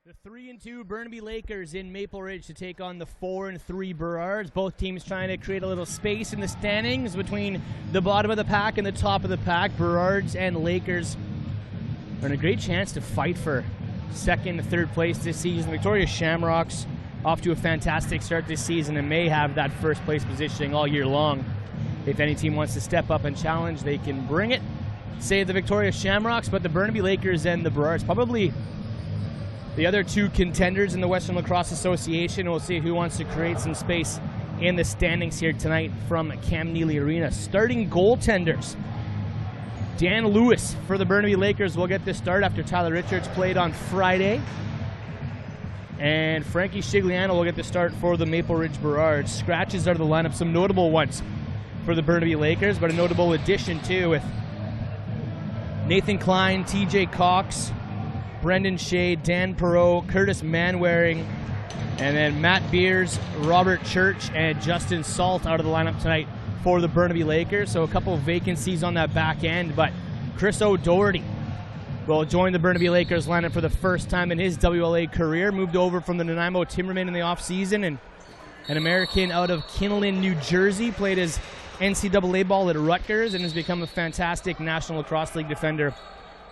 The 3-2 Burnaby Lakers in Maple Ridge to take on the 4-3 Burrards. Both teams trying to create a little space in the standings between the bottom of the pack and the top of the pack. Burrards and Lakers are in a great chance to fight for second and third place this season. Victoria Shamrocks off to a fantastic start this season and may have that first place positioning all year long. If any team wants to step up and challenge, they can bring it. Say the Victoria Shamrocks, but the Burnaby Lakers and the Burrards probably the other two contenders in the Western Lacrosse Association. We'll see who wants to create some space in the standings here tonight from Cam Neely Arena. Starting goaltenders. Dan Lewis for the Burnaby Lakers will get this start after Tyler Richards played on Friday. And Frankie Shigliano will get the start for the Maple Ridge Burrards. Scratches out of the lineup, some notable ones for the Burnaby Lakers, but a notable addition too with Nathan Klein, TJ Cox, Brendan Shea, Dan Perot, Curtis Manwaring, and then Matt Beers, Robert Church, and Justin Salt out of the lineup tonight for the Burnaby Lakers. So a couple of vacancies on that back end, but Chris O'Doherty will join the Burnaby Lakers lineup for the first time in his WLA career. Moved over from the Nanaimo Timbermen in the offseason, and an American out of Kinlan, New Jersey, played his NCAA ball at Rutgers and has become a fantastic National Lacrosse League defender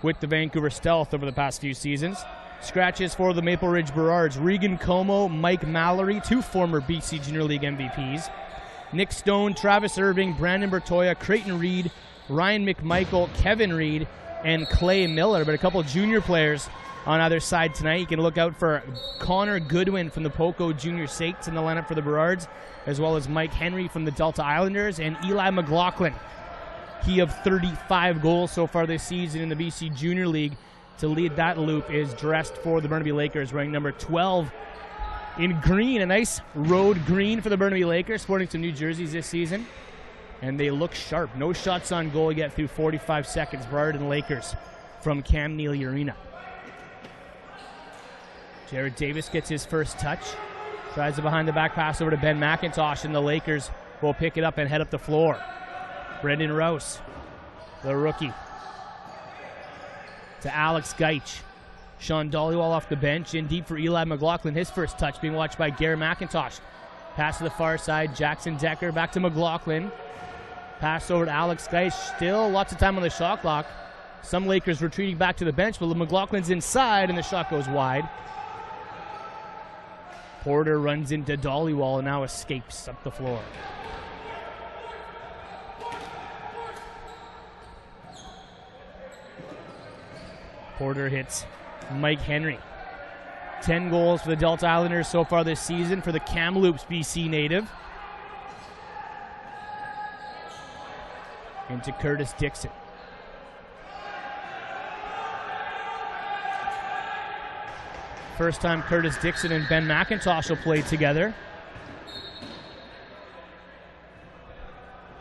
with the Vancouver Stealth over the past few seasons. Scratches for the Maple Ridge Burrards: Regan Como, Mike Mallory, two former BC Junior League MVPs, Nick Stone, Travis Irving, Brandon Bertoya, Creighton Reed, Ryan McMichael, Kevin Reed, and Clay Miller. But a couple junior players on either side tonight. You can look out for Connor Goodwin from the Poco Junior Saints in the lineup for the Burrards, as well as Mike Henry from the Delta Islanders, and Eli McLaughlin. He of 35 goals so far this season in the BC Junior League to lead that loop is dressed for the Burnaby Lakers, wearing number 12 in green. A nice road green for the Burnaby Lakers, sporting some new jerseys this season. And they look sharp. No shots on goal yet through 45 seconds. Burrard and Lakers from Cam Neely Arena. Jared Davis gets his first touch. Tries a behind the back pass over to Ben McIntosh, and the Lakers will pick it up and head up the floor. Brendan Rouse, the rookie, to Alex Geich. Sean Dollywall off the bench, in deep for Eli McLaughlin. His first touch being watched by Gary McIntosh. Pass to the far side, Jackson Decker back to McLaughlin. Pass over to Alex Geich. Still lots of time on the shot clock. Some Lakers retreating back to the bench, but McLaughlin's inside and the shot goes wide. Porter runs into Dollywall and now escapes up the floor. Porter hits Mike Henry. 10 goals for the Delta Islanders so far this season for the Kamloops, BC native. Into Curtis Dixon. First time Curtis Dixon and Ben McIntosh will play together.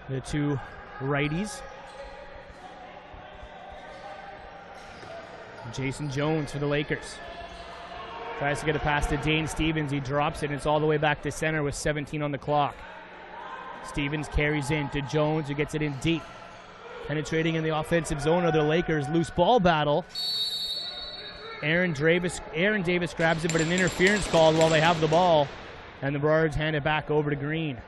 The two righties. Jason Jones for the Lakers. Tries to get a pass to Dane Stevens. He drops it, and it's all the way back to center with 17 on the clock. Stevens carries in to Jones, who gets it in deep. Penetrating in the offensive zone of the Lakers. Loose ball battle. Aaron Davis grabs it, but an interference called while they have the ball, and the Burrards hand it back over to Green.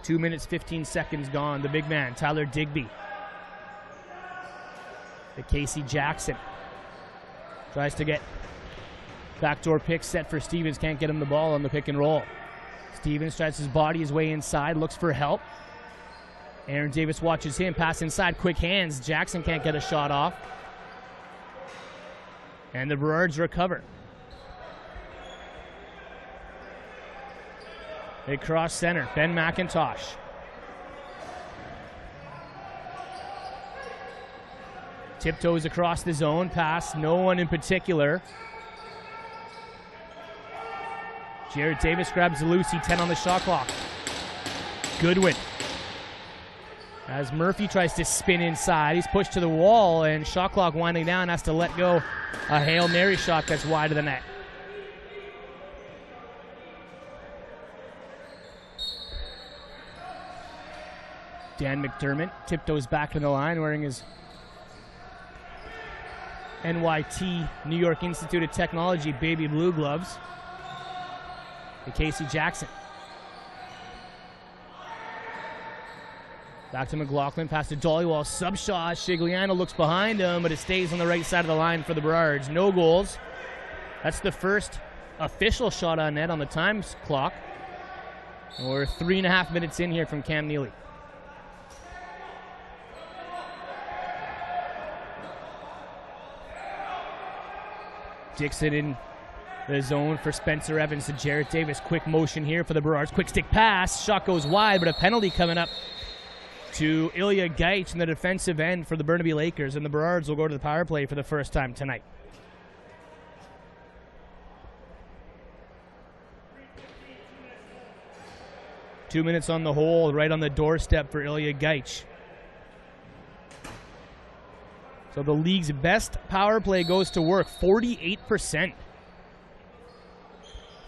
2 minutes, 15 seconds gone. The big man, Tyler Digby. To Casey Jackson. Tries to get backdoor pick set for Stevens. Can't get him the ball on the pick and roll. Stevens tries his body his way inside. Looks for help. Aaron Davis watches him. Pass inside. Quick hands. Jackson can't get a shot off. And the Burrards recover. They cross center. Ben McIntosh. Tiptoes across the zone. Pass. No one in particular. Jared Davis grabs the loose. 10 on the shot clock. Goodwin. As Murphy tries to spin inside, he's pushed to the wall, and shot clock winding down, has to let go a Hail Mary shot that's wide of the net. Dan McDermott tiptoes back to the line wearing his NYT, New York Institute of Technology, baby blue gloves. To Casey Jackson. Back to McLaughlin, pass to Dollywall, sub shot. Shigliano looks behind him, but it stays on the right side of the line for the Burrards. No goals. That's the first official shot on net on the time clock. And we're 3.5 minutes in here from Cam Neely. Dixon in the zone for Spencer Evans to Jarrett Davis. Quick motion here for the Burrards. Quick stick pass. Shot goes wide, but a penalty coming up to Ilya Gaich in the defensive end for the Burnaby Lakers. And the Burrards will go to the power play for the first time tonight. Two minutes on the hole, right on the doorstep for Ilya Gaich. So the league's best power play goes to work, 48%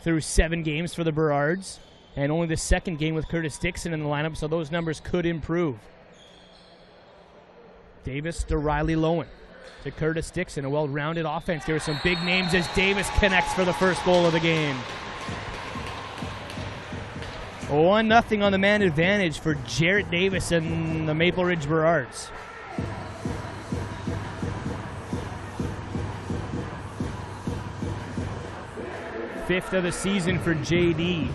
through 7 games for the Burrards, and only the second game with Curtis Dixon in the lineup, so those numbers could improve. Davis to Riley Lowen to Curtis Dixon, a well-rounded offense. There are some big names as Davis connects for the first goal of the game. 1-0 on the man advantage for Jarrett Davis and the Maple Ridge Burrards. Fifth of the season for JD.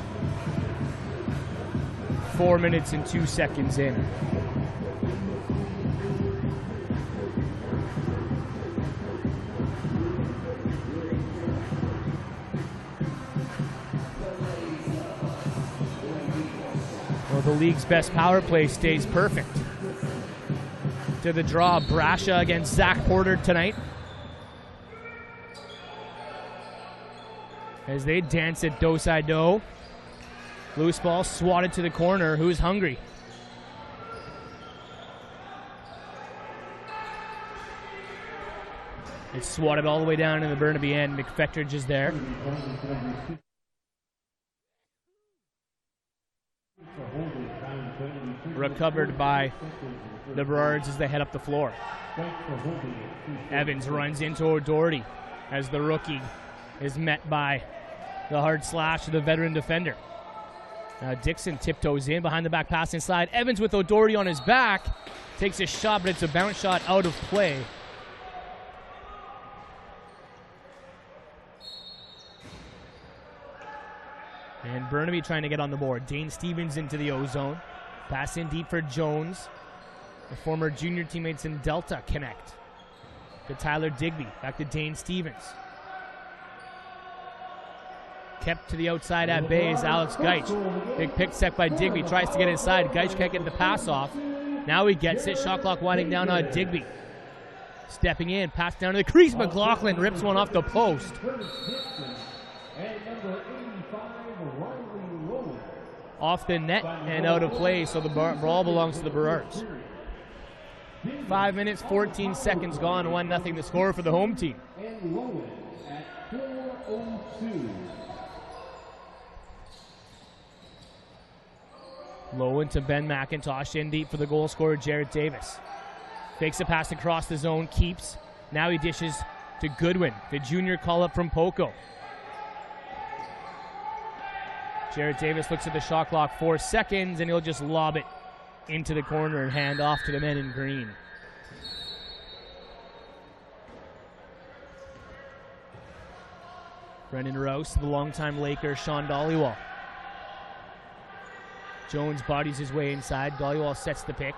4 minutes and 2 seconds in. Well, the league's best power play stays perfect. To the draw, Brasha against Zach Porter tonight. As they dance at do-side-do. Loose ball swatted to the corner. Who's hungry? It's swatted all the way down in the Burnaby end. McFettridge is there. Recovered by the Burrards as they head up the floor. Evans runs into O'Doherty as the rookie is met by the hard slash of the veteran defender. Now Dixon tiptoes in behind the back pass inside. Evans with O'Doherty on his back. Takes a shot, but it's a bounce shot out of play. And Burnaby trying to get on the board. Dane Stevens into the O-zone. Pass in deep for Jones. The former junior teammates in Delta connect. To Tyler Digby. Back to Dane Stevens. Kept to the outside at bay is Alex Gaich. Big pick set by Digby. Tries to get inside. Gaich can't get the pass off. Now he gets it. Shot clock winding down on Digby. Stepping in. Pass down to the crease. McLaughlin rips one off the post. Off the net and out of play, so the ball belongs to the Burrards. 5 minutes, 14 seconds gone. 1-0 the score for the home team. Lowen to Ben McIntosh, in deep for the goal scorer, Jarrett Davis. Fakes a pass across the zone, keeps. Now he dishes to Goodwin, the junior call-up from Poco. Jarrett Davis looks at the shot clock, 4 seconds, and he'll just lob it into the corner and hand off to the men in green. Brendan Rouse, the longtime Laker, Sean Dollywall. Jones bodies his way inside. Dollywall sets the pick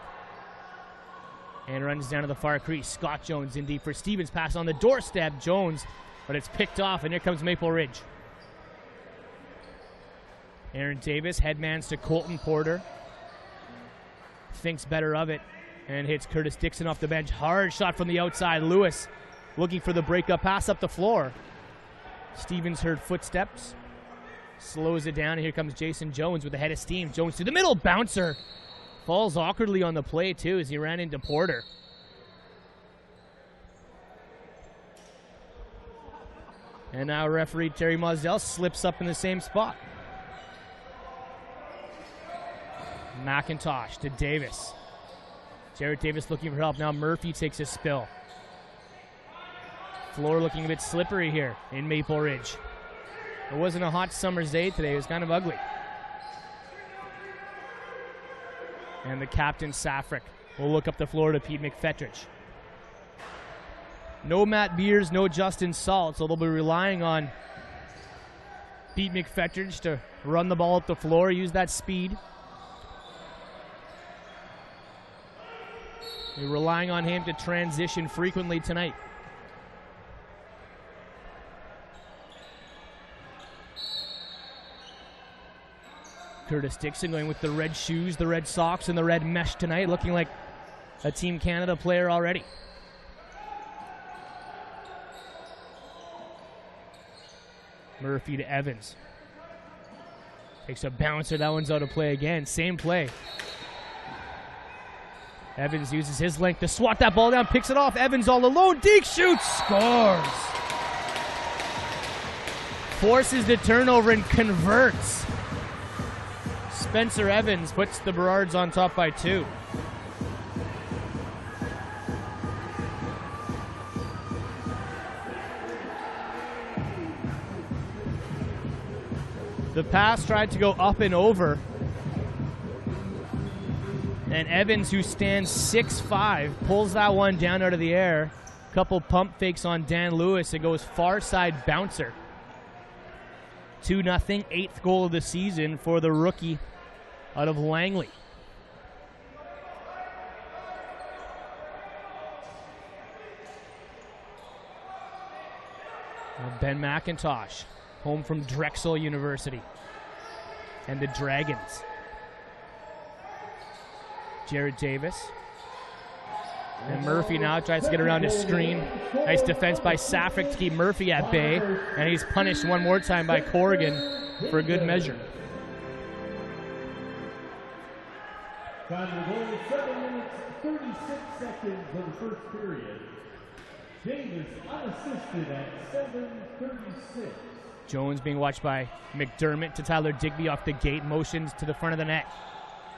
and runs down to the far crease. Scott Jones in deep for Stevens. Pass on the doorstep. Jones, but it's picked off, and here comes Maple Ridge. Aaron Davis headmans to Colton Porter. Thinks better of it and hits Curtis Dixon off the bench. Hard shot from the outside. Lewis looking for the breakup pass up the floor. Stevens heard footsteps. Slows it down, and here comes Jason Jones with a head of steam. Jones to the middle, bouncer. Falls awkwardly on the play, too, as he ran into Porter. And now referee Terry Mosdell slips up in the same spot. McIntosh to Davis. Jarrett Davis looking for help. Now Murphy takes a spill. Floor looking a bit slippery here in Maple Ridge. It wasn't a hot summer's day today. It was kind of ugly. And the captain, Safric, will look up the floor to Pete McFetrich. No Matt Beers, no Justin Salt, so they'll be relying on Pete McFetrich to run the ball up the floor, use that speed. They're relying on him to transition frequently tonight. Curtis Dixon going with the red shoes, the red socks, and the red mesh tonight, looking like a Team Canada player already. Murphy to Evans. Takes a bouncer. That one's out of play again. Same play. Evans uses his length to swat that ball down, picks it off. Evans all alone. Deke shoots, scores. Forces the turnover and converts. Spencer Evans puts the Burrards on top by 2. The pass tried to go up and over. And Evans, who stands 6'5", pulls that one down out of the air. Couple pump fakes on Dan Lewis. It goes far side bouncer. 2-0, 8th goal of the season for the rookie out of Langley. Ben McIntosh, home from Drexel University. And the Dragons. Jared Davis. And Murphy now tries to get around his screen. Nice defense by Safric to keep Murphy at bay. And he's punished one more time by Corrigan for good measure. Time of goal, 7 minutes, 36 seconds of the first period. Davis unassisted at 7:36. Jones being watched by McDermott to Tyler Digby off the gate, motions to the front of the net.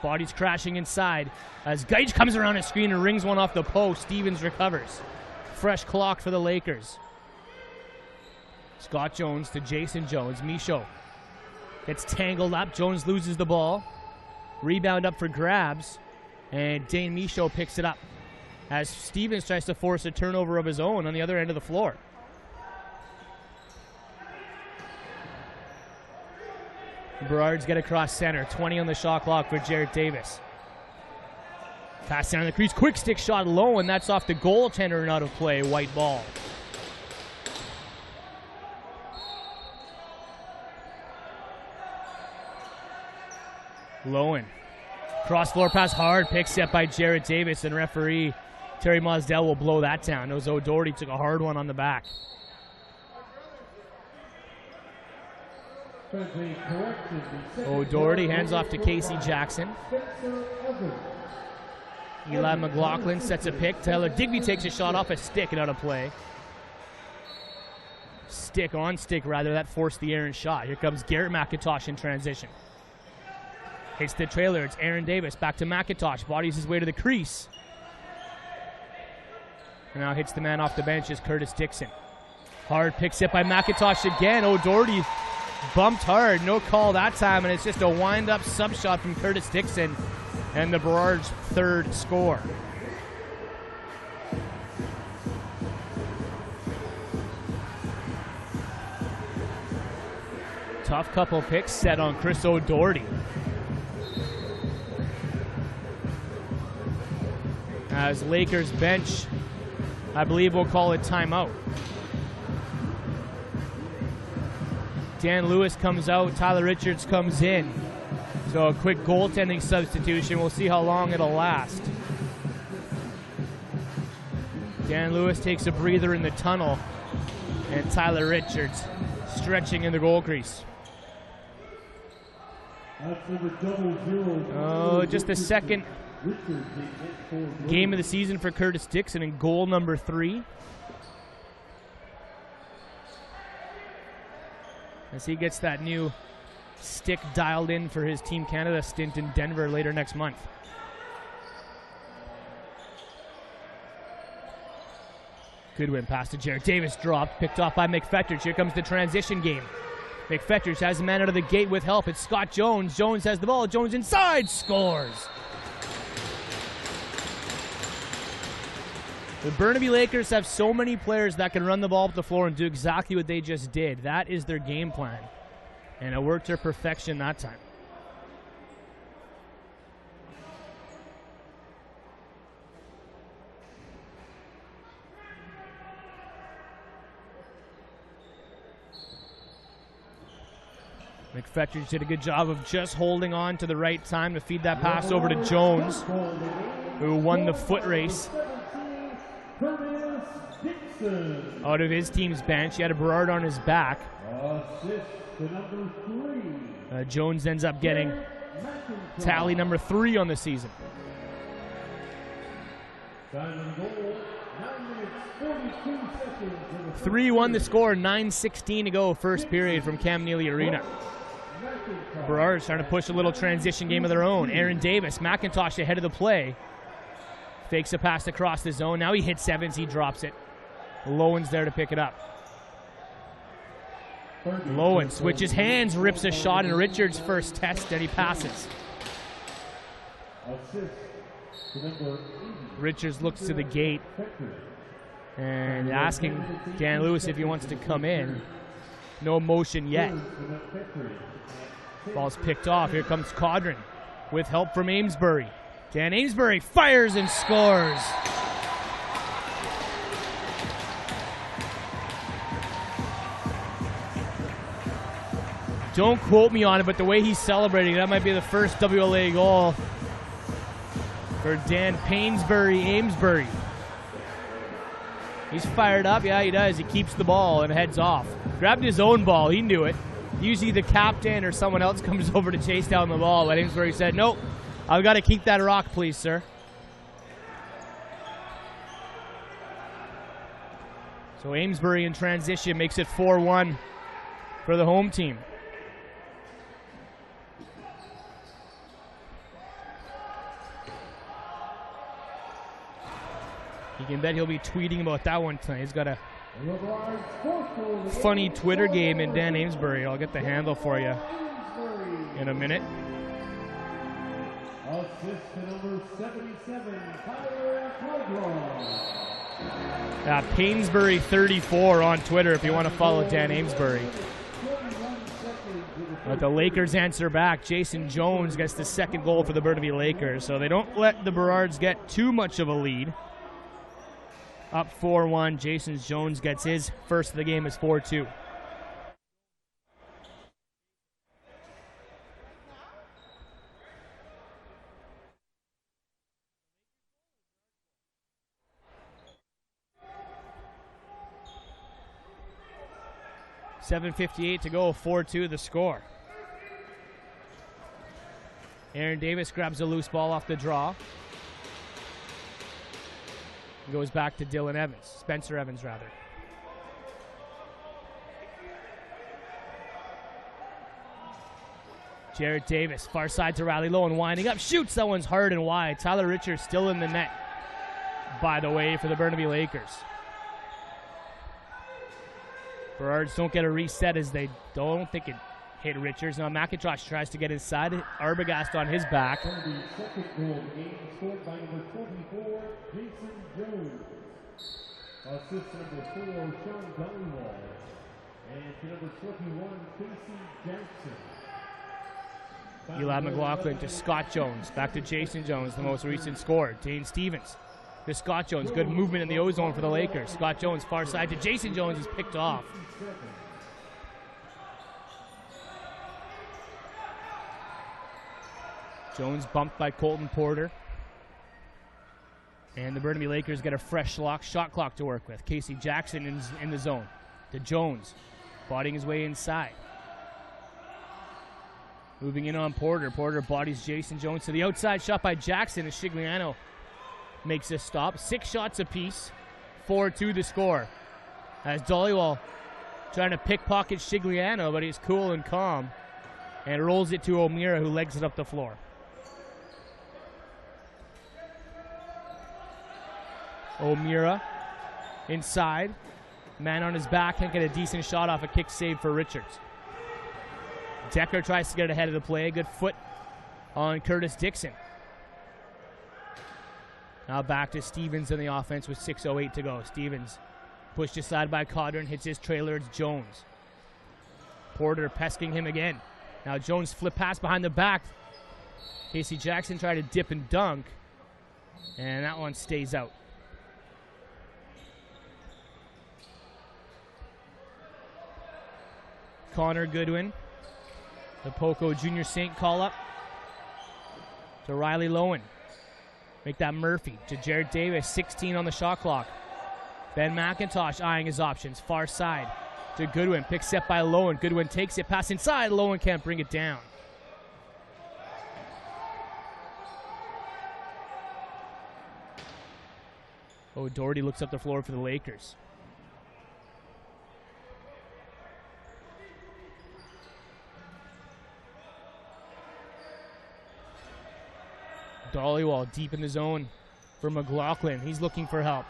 Bodies crashing inside as Geich comes around his screen and rings one off the post. Stevens recovers. Fresh clock for the Lakers. Scott Jones to Jason Jones. Michaud gets tangled up. Jones loses the ball. Rebound up for grabs. And Dane Michaud picks it up as Stevens tries to force a turnover of his own on the other end of the floor. Burrards get across center. 20 on the shot clock for Jared Davis. Pass down the crease. Quick stick shot low, and that's off the goaltender and out of play. White ball. Lowen. Cross floor pass hard. Picks up by Jared Davis, and referee Terry Mosdell will blow that down. Knows O'Doherty took a hard one on the back. O'Doherty hands off to Casey Jackson. Eli McLaughlin sets a pick. Tyler Digby takes a shot off a stick and out of play. Stick on stick, rather. That forced the Aaron shot. Here comes Garrett McIntosh in transition. Hits the trailer. It's Aaron Davis. Back to McIntosh. Bodies his way to the crease. And now hits the man off the bench is Curtis Dixon. Hard picks it by McIntosh again. O'Doherty bumped hard, no call that time, and it's just a wind-up sub shot from Curtis Dixon and the Burrards' third score. Tough couple picks set on Chris O'Doherty. As Lakers bench, I believe we'll call it timeout. Dan Lewis comes out, Tyler Richards comes in. So a quick goaltending substitution. We'll see how long it'll last. Dan Lewis takes a breather in the tunnel, and Tyler Richards stretching in the goal crease. Oh, just the second game of the season for Curtis Dixon, and goal number 3. As he gets that new stick dialed in for his Team Canada stint in Denver later next month. Goodwin pass to Jared Davis, dropped, picked off by McFetters. Here comes the transition game. McFetters has a man out of the gate with help. It's Scott Jones. Jones has the ball. Jones inside, scores. The Burnaby Lakers have so many players that can run the ball up the floor and do exactly what they just did. That is their game plan. And it worked to perfection that time. McFetters did a good job of just holding on to the right time to feed that pass over to Jones, who won the foot race out of his team's bench. He had a Burrard on his back. Jones ends up getting tally number 3 on the season. 3-1 the score, 9:16 to go, first period from Cam Neely Arena. Burrards trying to push a little transition game of their own. Aaron Davis, McIntosh ahead of the play. Fakes a pass across the zone. Now he hits Evans, he drops it. Lowen's there to pick it up. Lowen switches hands, rips a shot in Richards' first test, and he passes. Richards looks to the gate and asking Dan Lewis if he wants to come in. No motion yet. Ball's picked off. Here comes Caudron with help from Amesbury. Dan Amesbury fires and scores. Don't quote me on it, but the way he's celebrating, that might be the first WLA goal for Dan Amesbury. He's fired up. Yeah, he does. He keeps the ball and heads off. Grabbed his own ball. He knew it. Usually the captain or someone else comes over to chase down the ball, but Amesbury said, nope, I've got to keep that rock, please, sir. So Amesbury in transition makes it 4-1 for the home team. You can bet he'll be tweeting about that one tonight. He's got a funny Twitter game in Dan Amesbury. I'll get the handle for you in a minute. Assist to number 77, Tyler Painsbury 34 on Twitter if you want to follow Dan Amesbury. But the Lakers answer back. Jason Jones gets the second goal for the Burnaby Lakers, so they don't let the Burrards get too much of a lead. Up 4-1. Jason Jones gets his first of the game as 4-2. .7:58 to go, 4-2 the score. Aaron Davis grabs a loose ball off the draw. Goes back to Spencer Evans rather. Jared Davis, far side to Riley Lowen, winding up, shoots, that one's hard and wide. Tyler Richards still in the net, by the way, for the Burnaby Lakers. Burrards don't get a reset as they don't think it hit Richards. Now McIntosh tries to get inside. Arbogast on his back. The second goal of the game scored by number 24, Jason Jones. Assist number 4, Sean Dollywall. And to number 21, Casey Jackson. Eli McLaughlin to Scott Jones. Back to Jason Jones, the most recent scorer. Dane Stevens to Scott Jones. Good movement in the O-zone for the Lakers. Scott Jones far side to Jason Jones is picked off. Jones bumped by Colton Porter. And the Burnaby Lakers get a fresh shot clock to work with. Casey Jackson in the zone. To Jones, bodying his way inside. Moving in on Porter. Porter bodies Jason Jones to the outside. Shot by Jackson as Shigliano makes a stop. 6 shots apiece. 4-2 the score. As Dollywall trying to pickpocket Shigliano, but he's cool and calm. And rolls it to O'Meara, who legs it up the floor. O'Meara inside. Man on his back, can't get a decent shot off a kick save for Richards. Decker tries to get ahead of the play. Good foot on Curtis Dixon. Now back to Stevens in the offense with 6:08 to go. Stevens pushed aside by Cotter and hits his trailer. It's Jones. Porter pesking him again. Now Jones flip pass behind the back. Casey Jackson tried to dip and dunk, and that one stays out. Connor Goodwin, the Poco Junior Saint call up to Riley Lowen. Make that Murphy to Jared Davis, 16 on the shot clock. Ben McIntosh eyeing his options, far side to Goodwin, pick set by Lowen. Goodwin takes it, pass inside, Lowen can't bring it down. Doherty looks up the floor for the Lakers. Dollywall deep in the zone for McLaughlin. He's looking for help.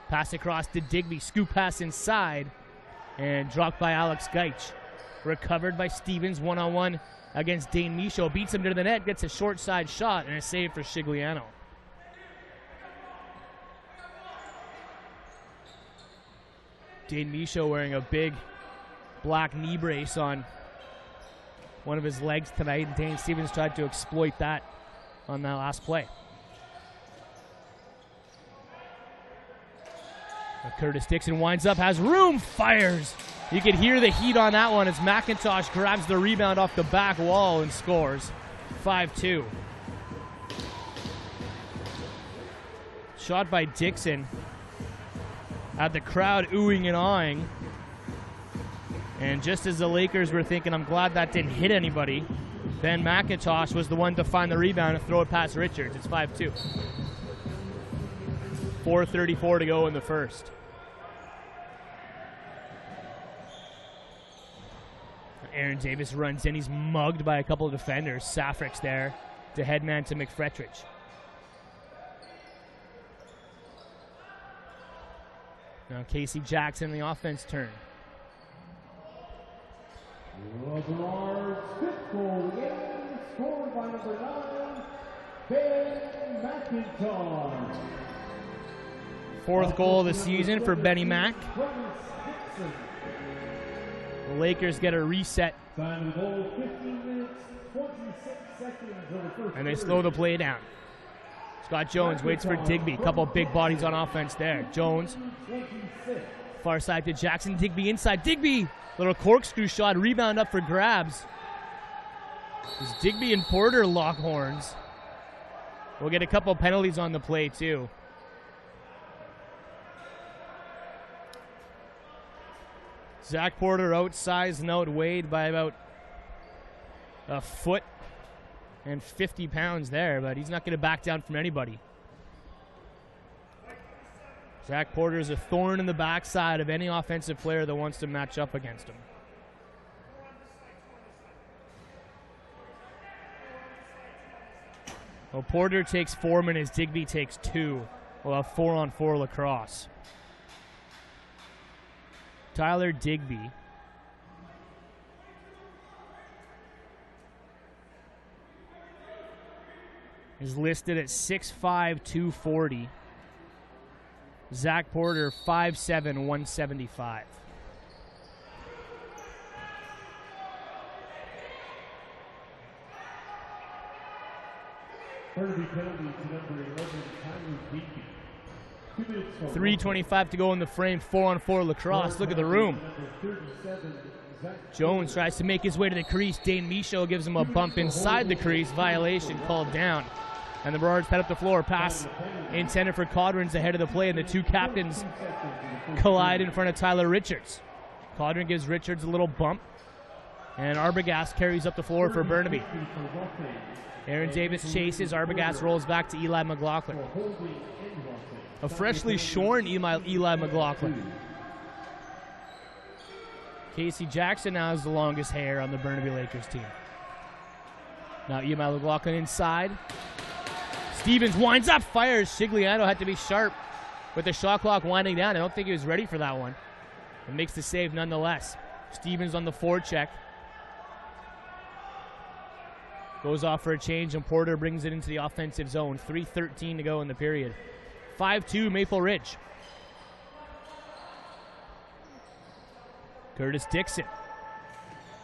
Pass across to Digby. Scoop pass inside. And dropped by Alex Geich. Recovered by Stevens one-on-one against Dane Michaud. Beats him to the net. Gets a short side shot and a save for Shigliano. Dane Michaud wearing a big black knee brace on one of his legs tonight. And Dane Stevens tried to exploit that on that last play. Curtis Dixon winds up, has room, fires. You could hear the heat on that one as McIntosh grabs the rebound off the back wall and scores. 5-2. Shot by Dixon. Had the crowd oohing and awing. And just as the Lakers were thinking, I'm glad that didn't hit anybody, Ben McIntosh was the one to find the rebound and throw it past Richards. It's 5-2. 4:34 to go in the first. Aaron Davis runs in. He's mugged by a couple of defenders. Safric's there to headman to McFretridge. Now Casey Jackson, the offense turn. Burrards' fifth goal again, scored by number 9, Ben McIntosh. Fourth goal of the season for Benny Mac. The Lakers get a reset. And they slow the play down. Scott Jones waits for Digby. Couple big bodies on offense there. Jones. Far side to Jackson. Digby inside. Digby! Little corkscrew shot. Rebound up for grabs. As Digby and Porter lock horns. We'll get a couple penalties on the play too. Zach Porter outsized and outweighed by about a foot and 50 pounds there, but he's not going to back down from anybody. Zach Porter is a thorn in the backside of any offensive player that wants to match up against him. Well, Porter takes 4 minutes, Digby takes 2. We'll have 4-on-4 lacrosse. Tyler Digby is listed at 6'5", 240. Zach Porter, 5'7", 175. Penalty to number 11, Tyler Digby. 3:25 to go in the frame. 4-on-4 lacrosse. Look at the room. Jones tries to make his way to the crease. Dane Michaud gives him a bump inside the crease. Violation called down. And the Burrards head up the floor. Pass intended for Codrin's ahead of the play, and the two captains collide in front of Tyler Richards. Codrin gives Richards a little bump, and Arbogast carries up the floor for Burnaby. Aaron Davis chases. Arbogast rolls back to Eli McLaughlin. A freshly shorn Eli McLaughlin. Casey Jackson now has the longest hair on the Burnaby Lakers team. Now Eli McLaughlin inside. Stevens winds up, fires. Shigliano had to be sharp with the shot clock winding down. I don't think he was ready for that one. It makes the save nonetheless. Stevens on the forecheck. Goes off for a change, and Porter brings it into the offensive zone. 3:13 to go in the period. 5-2 Maple Ridge. Curtis Dixon.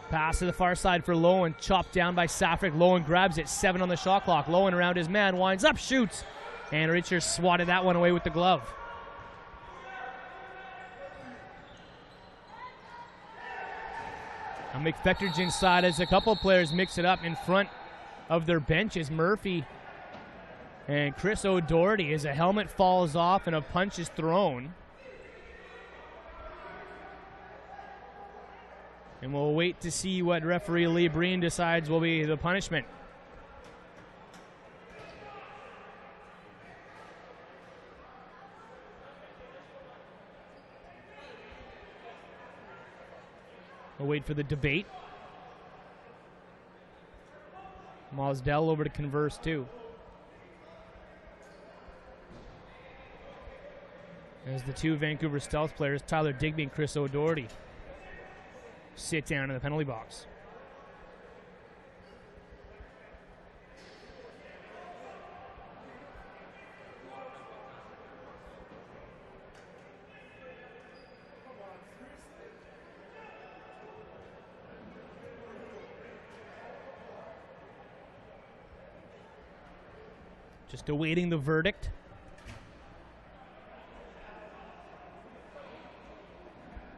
Pass to the far side for Lowen. Chopped down by Safric. Lowen grabs it. 7 on the shot clock. Lowen around his man. Winds up. Shoots. And Richards swatted that one away with the glove. Now McFectorgen side as a couple of players mix it up in front of their benches. Murphy and Chris O'Doherty as a helmet falls off and a punch is thrown. And we'll wait to see what referee Lee Breen decides will be the punishment. We'll wait for the debate. Mosdell over to converse too. As the two Vancouver Stealth players, Tyler Digby and Chris O'Doherty, sit down in the penalty box. Just awaiting the verdict.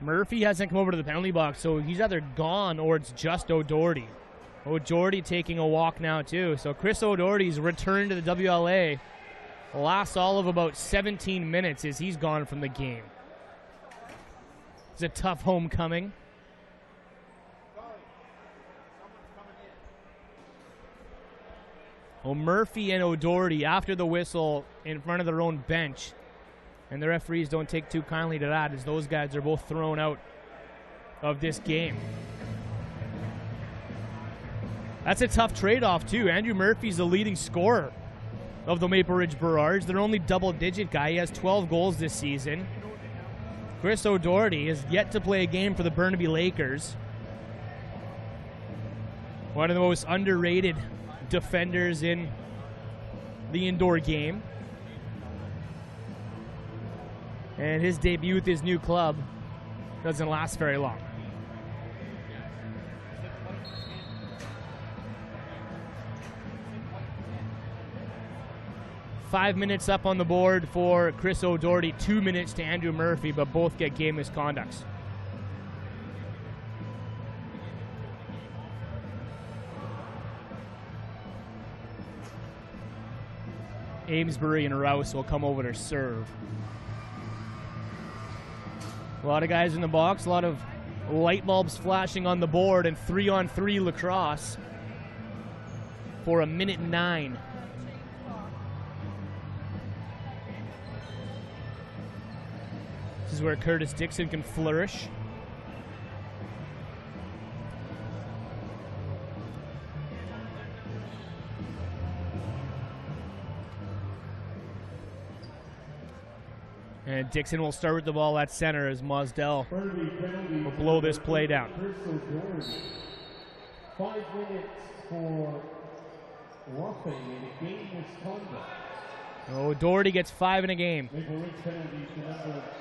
Murphy hasn't come over to the penalty box, so he's either gone or it's just O'Doherty. O'Doherty taking a walk now too. So Chris O'Doherty's return to the WLA lasts all of about 17 minutes as he's gone from the game. It's a tough homecoming. Well, Murphy and O'Doherty after the whistle in front of their own bench. And the referees don't take too kindly to that as those guys are both thrown out of this game. That's a tough trade-off, too. Andrew Murphy's the leading scorer of the Maple Ridge Burrards. They're only double-digit guy. He has 12 goals this season. Chris O'Doherty has yet to play a game for the Burnaby Lakers. One of the most underrated defenders in the indoor game. And his debut with his new club doesn't last very long. Five minutes up on the board for Chris O'Doherty, 2 minutes to Andrew Murphy, but both get game misconducts. Amesbury and Rouse will come over to serve. A lot of guys in the box, a lot of light bulbs flashing on the board, and 3-on-3 lacrosse for 1:09. This is where Curtis Dixon can flourish. And Dixon will start with the ball at center as Mosdell will blow this play down. 5 minutes for roughing in a game misconduct. O'Doherty gets 5 in a game.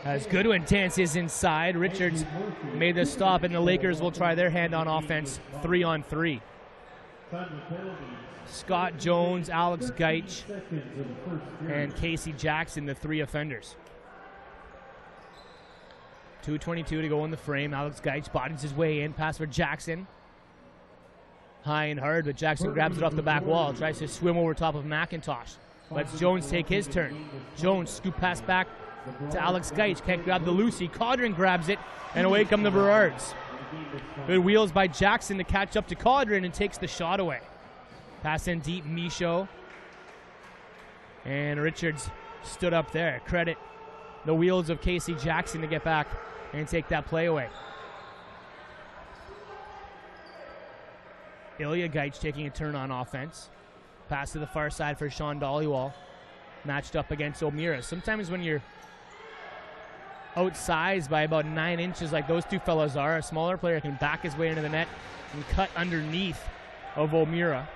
As Goodwin dances inside. Richards made the stop, and the Lakers will try their hand on offense 3-on-3. Scott Jones, Alex Geitch, and Casey Jackson, the 3 offenders. 2:22 to go in the frame. Alex Geitch bodies his way in. Pass for Jackson. High and hard, but Jackson grabs it off the back wall. Tries to swim over top of McIntosh. Lets Jones take his turn. Jones scoop pass back to Alex Geitch. Can't grab the Lucy. Caudron grabs it, and away come the Burrards. Good wheels by Jackson to catch up to Caudron and takes the shot away. Pass in deep, Michaud. And Richards stood up there. Credit the wheels of Casey Jackson to get back and take that play away. Ilya Geitch taking a turn on offense. Pass to the far side for Sean Dollywall. Matched up against O'Meara. Sometimes when you're outsized by about 9 inches like those two fellas are. A smaller player can back his way into the net and cut underneath of O'Meara.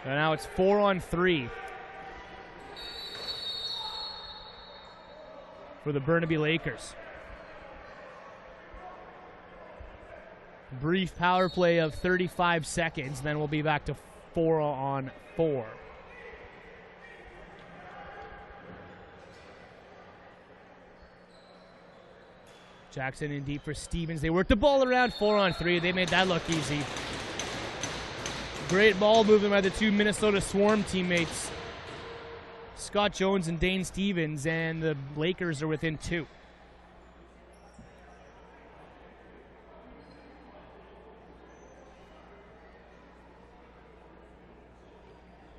And now it's 4-on-3 for the Burnaby Lakers. Brief power play of 35 seconds, then we'll be back to 4-on-4. Jackson in deep for Stevens. They work the ball around 4-on-3. They made that look easy. Great ball movement by the two Minnesota Swarm teammates, Scott Jones and Dane Stevens, and the Lakers are within 2.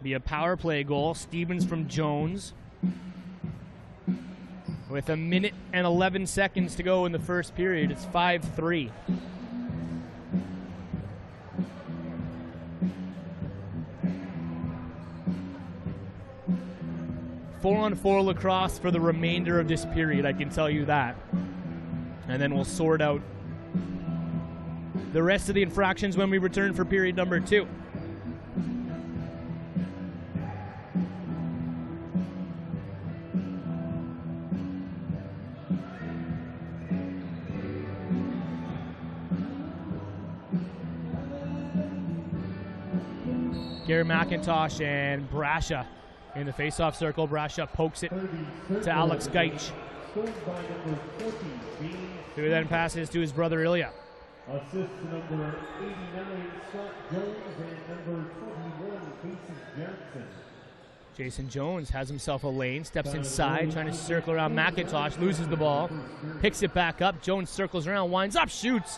Be a power play goal. Stevens from Jones. With 1 minute and 11 seconds to go in the first period, it's 5-3. Four-on-four lacrosse for the remainder of this period, I can tell you that. And then we'll sort out the rest of the infractions when we return for period number 2. Gary McIntosh and Brasha in the face-off circle. Brasha pokes it to Alex Geitch, who then passes to his brother Ilya. Assist number 89, Scott Jones, and number 21, Jason Jackson. Jason Jones has himself a lane, steps inside, trying to circle around McIntosh, loses the ball, picks it back up. Jones circles around, winds up, shoots,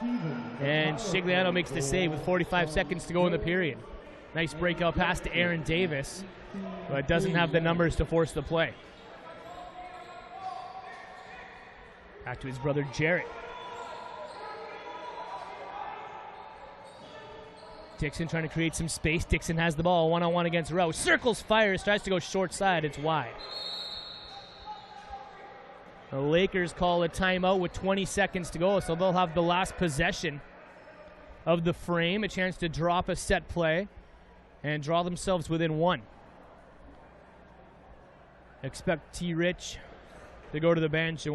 and Shigliano makes the save with 45 seconds to go in the period. Nice breakout pass to Aaron Davis, but doesn't have the numbers to force the play. Back to his brother Jarrett. Dixon trying to create some space. Dixon has the ball, one-on-one against Rowe. Circles, fires, tries to go short side. It's wide. The Lakers call a timeout with 20 seconds to go, so they'll have the last possession of the frame, a chance to drop a set play and draw themselves within 1. Expect T. Rich to go to the bench.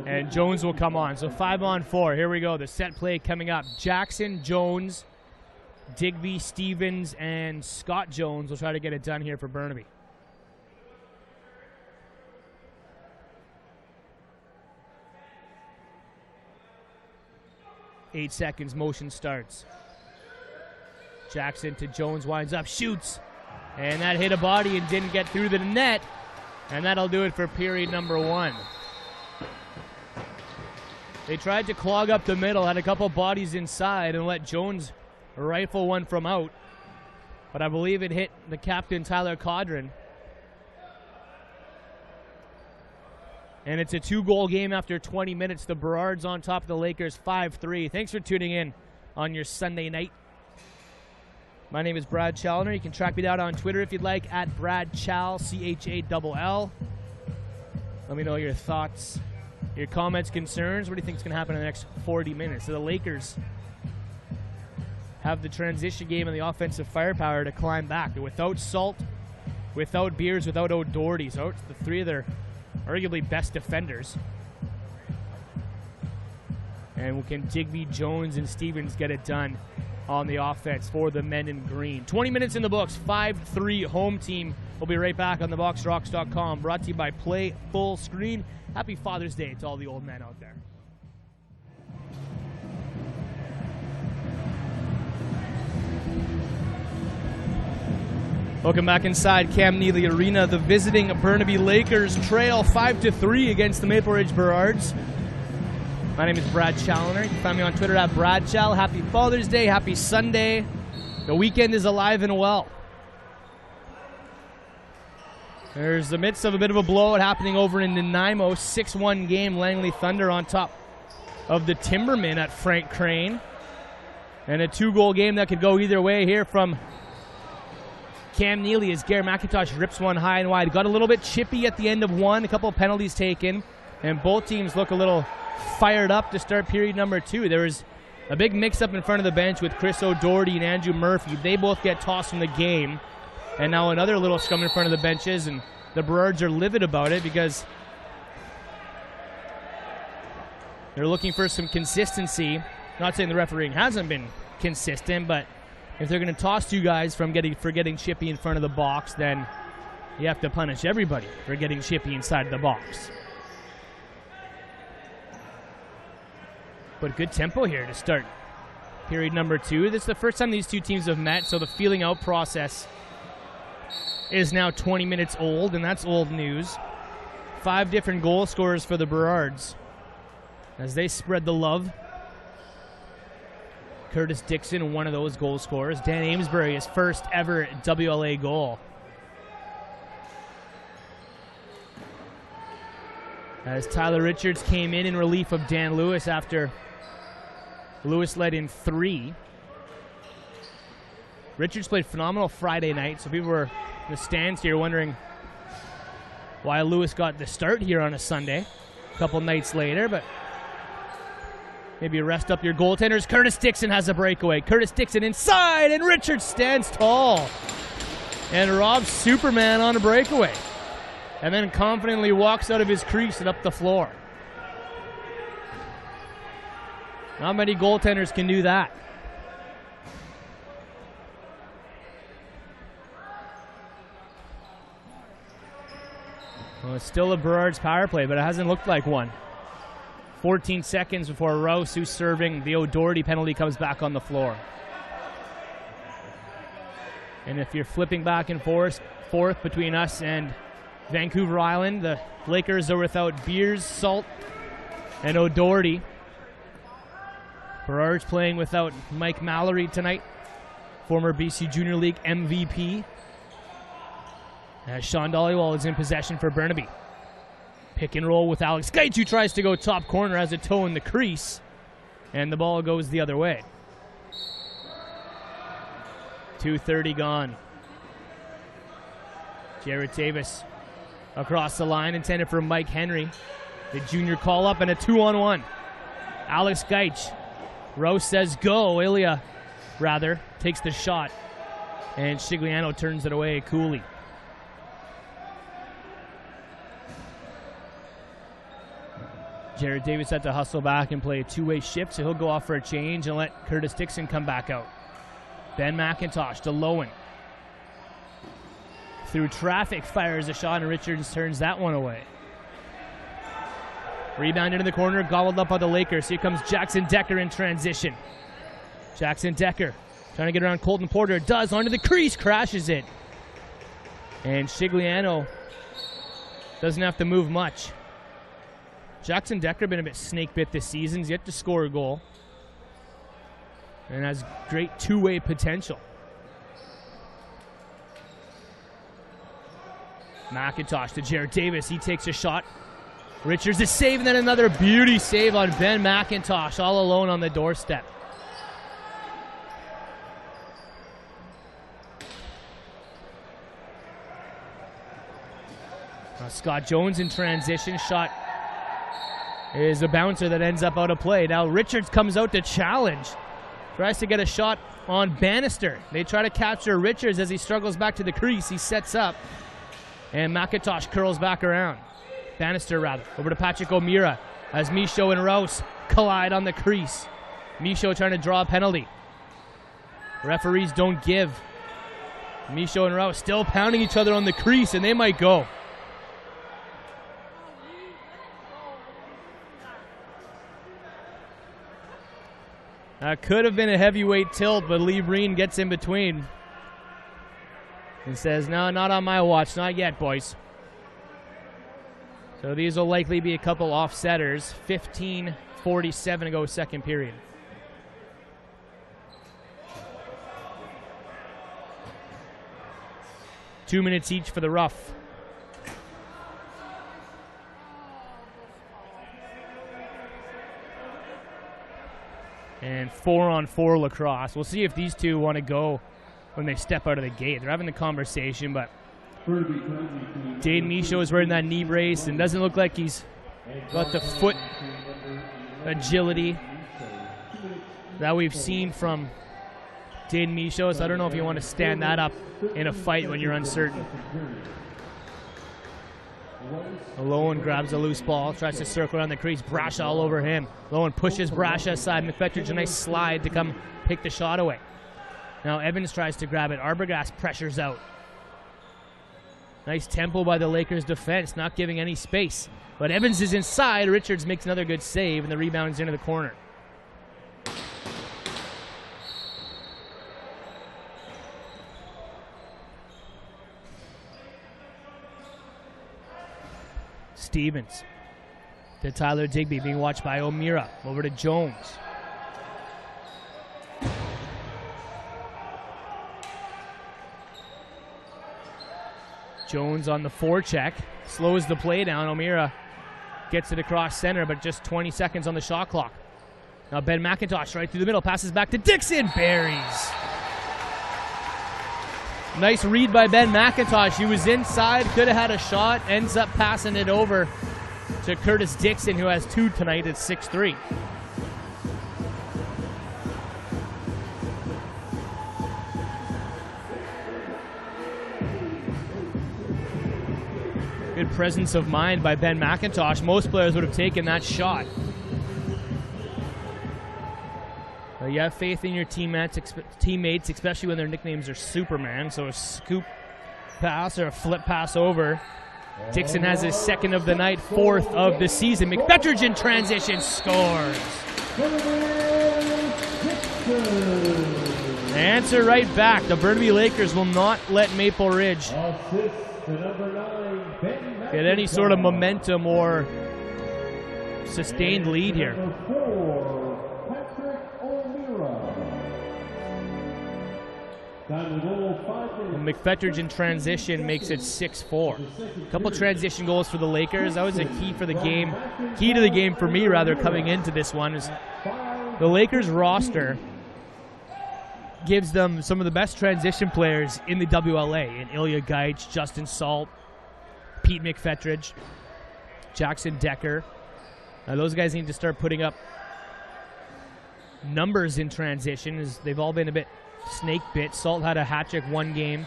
And Jones will come on. So 5-on-4. Here we go. The set play coming up. Jackson, Jones, Digby, Stevens, and Scott Jones will try to get it done here for Burnaby. Eight seconds. Motion starts. Jackson to Jones, winds up, shoots. And that hit a body and didn't get through the net. And that'll do it for period number 1. They tried to clog up the middle, had a couple bodies inside, and let Jones rifle one from out. But I believe it hit the captain, Tyler Caudron. And it's a 2-goal game after 20 minutes. The Burrards on top of the Lakers 5-3. Thanks for tuning in on your Sunday night. My name is Brad Challoner. You can track me down on Twitter if you'd like, at Brad Chal, CHALL. Let me know your thoughts, your comments, concerns. What do you think is going to happen in the next 40 minutes? So the Lakers have the transition game and the offensive firepower to climb back. Without Salt, without Beers, without O'Doherty, so it's the three of their arguably best defenders. And can Digby, Jones, and Stevens get it done on the offense for the men in green? 20 minutes in the books, 5-3 home team. We'll be right back on theboxrocks.com, brought to you by Play Full Screen. Happy Father's Day to all the old men out there. Welcome back inside Cam Neely Arena. The visiting Burnaby Lakers trail 5-3 against the Maple Ridge Burrards. My name is Brad Challoner. You can find me on Twitter at BradChal. Happy Father's Day. Happy Sunday. The weekend is alive and well. There's the midst of a bit of a blowout happening over in Nanaimo. 6-1 game. Langley Thunder on top of the Timbermen at Frank Crane. And a 2-goal game that could go either way here from Cam Neely as Garrett McIntosh rips one high and wide. Got a little bit chippy at the end of one. A couple of penalties taken. And both teams look a little fired up to start period number 2. There was a big mix-up in front of the bench with Chris O'Doherty and Andrew Murphy. They both get tossed from the game. And now another little scrum in front of the benches, and the Burrards are livid about it because they're looking for some consistency. Not saying the refereeing hasn't been consistent, but if they're going to toss two guys for getting chippy in front of the box, then you have to punish everybody for getting chippy inside the box. But good tempo here to start period number 2. This is the first time these two teams have met, so the feeling out process is now 20 minutes old, and that's old news. 5 different goal scorers for the Burrards as they spread the love. Curtis Dixon, one of those goal scorers. Dan Amesbury, his first ever WLA goal. As Tyler Richards came in relief of Dan Lewis after Lewis led in 3. Richards played phenomenal Friday night, so people were in the stands here wondering why Lewis got the start here on a Sunday, a couple nights later, but maybe rest up your goaltenders. Curtis Dixon has a breakaway. Curtis Dixon inside, and Richards stands tall and robs Superman on a breakaway, and then confidently walks out of his crease and up the floor. Not many goaltenders can do that. Well, it's still a Burrards power play, but it hasn't looked like one. 14 seconds before Rouse, who's serving the O'Doherty penalty, comes back on the floor. And if you're flipping back and forth between us and Vancouver Island, the Lakers are without Beers, Salt, and O'Doherty. Burrards playing without Mike Mallory tonight, former BC Junior League MVP. As Sean Dollywall is in possession for Burnaby. Pick and roll with Alex Geitz, who tries to go top corner, has a toe in the crease, and the ball goes the other way. 2:30 gone. Jared Davis across the line, intended for Mike Henry. The junior call up and a 2-on-1. Alex Geitz. Rose says go. Ilya, rather, takes the shot, and Shigliano turns it away coolly. Jared Davis had to hustle back and play a two-way shift, so he'll go off for a change and let Curtis Dixon come back out. Ben McIntosh to Lowen. Through traffic, fires a shot, and Richards turns that one away. Rebound into the corner, gobbled up by the Lakers. Here comes Jackson Decker in transition. Jackson Decker trying to get around Colton Porter. Does, onto the crease, crashes it. And Shigliano doesn't have to move much. Jackson Decker been a bit snake bit this season. He's yet to score a goal. And has great two-way potential. McIntosh to Jared Davis. He takes a shot. Richards is save, and then another beauty save on Ben McIntosh, all alone on the doorstep. Scott Jones in transition. Shot is a bouncer that ends up out of play. Now Richards comes out to challenge. Tries to get a shot on Bannister. They try to capture Richards as he struggles back to the crease. He sets up, and McIntosh curls back around. Bannister, rather. Over to Patrick O'Meara as Michaud and Rouse collide on the crease. Michaud trying to draw a penalty. Referees don't give. Michaud and Rouse still pounding each other on the crease, and they might go. Could have been a heavyweight tilt, but Lee Breen gets in between and says, no, not on my watch. Not yet, boys. So these will likely be a couple offsetters. 15:47 to go, second period. Two minutes each for the rough. And 4-on-4 lacrosse. We'll see if these two want to go when they step out of the gate. They're having the conversation, but Dane Michaud is wearing that knee brace and doesn't look like he's got the foot agility that we've seen from Dane Michaud, so I don't know if you want to stand that up in a fight when you're uncertain. Lowen grabs a loose ball, tries to circle around the crease. Brasha all over him. Lowen pushes Brasha aside. McFetridge a nice slide to come pick the shot away. Now Evans tries to grab it. Arbogast pressures out. Nice tempo by the Lakers defense, not giving any space. But Evans is inside. Richards makes another good save, and the rebound is into the corner. Stevens to Tyler Digby, being watched by O'Meara. Over to Jones. Jones on the forecheck, slows the play down. O'Meara gets it across center, but just 20 seconds on the shot clock. Now Ben McIntosh right through the middle, passes back to Dixon, buries. Nice read by Ben McIntosh. He was inside, could have had a shot, ends up passing it over to Curtis Dixon, who has two tonight at 6'3". Good presence of mind by Ben McIntosh. Most players would have taken that shot. You have faith in your teammates, especially when their nicknames are Superman. So a scoop pass or a flip pass over. Dixon has his second of the night, fourth of the season. McFetridge in transition scores. Answer right back. The Burnaby Lakers will not let Maple Ridge get any sort of momentum or sustained lead here. And McFetridge in transition makes it 6-4. A couple transition goals for the Lakers. That was a key for the game. Key to the game for me, rather, coming into this one is the Lakers roster gives them some of the best transition players in the WLA. In Ilya Gaich, Justin Salt, Pete McFetridge, Jackson Decker. Those guys need to start putting up numbers in transition, as they've all been a bit snake bit. Salt had a hat trick one game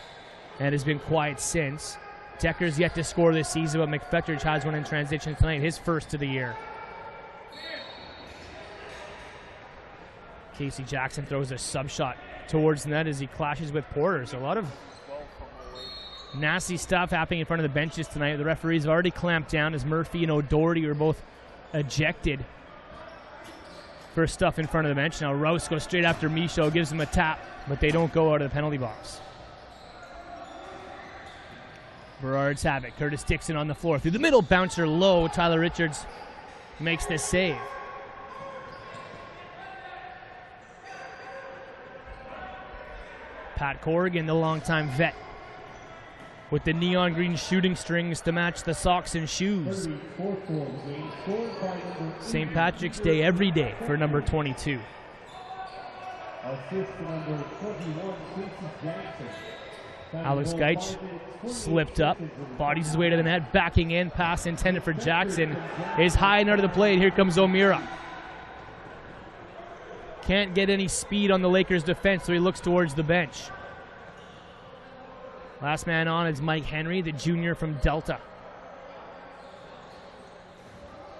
and has been quiet since. Decker's yet to score this season, but McFetridge has one in transition tonight, his first of the year. Casey Jackson throws a sub shot towards net as he clashes with Porter. So a lot of nasty stuff happening in front of the benches tonight. The referees have already clamped down as Murphy and O'Doherty were both ejected for stuff in front of the bench. Now Rouse goes straight after Michaud, gives him a tap, but they don't go out of the penalty box. Burrards have it. Curtis Dixon on the floor. Through the middle, bouncer low. Tyler Richards makes this save. Pat Corrigan, the longtime vet, with the neon green shooting strings to match the socks and shoes. St. Patrick's Day every day for number 22. Alex Gaich slipped up, bodies his way to the net, backing in, pass intended for Jackson is high and under the plate. Here comes O'Meara. Can't get any speed on the Lakers defense, so he looks towards the bench. Last man on is Mike Henry, the junior from Delta.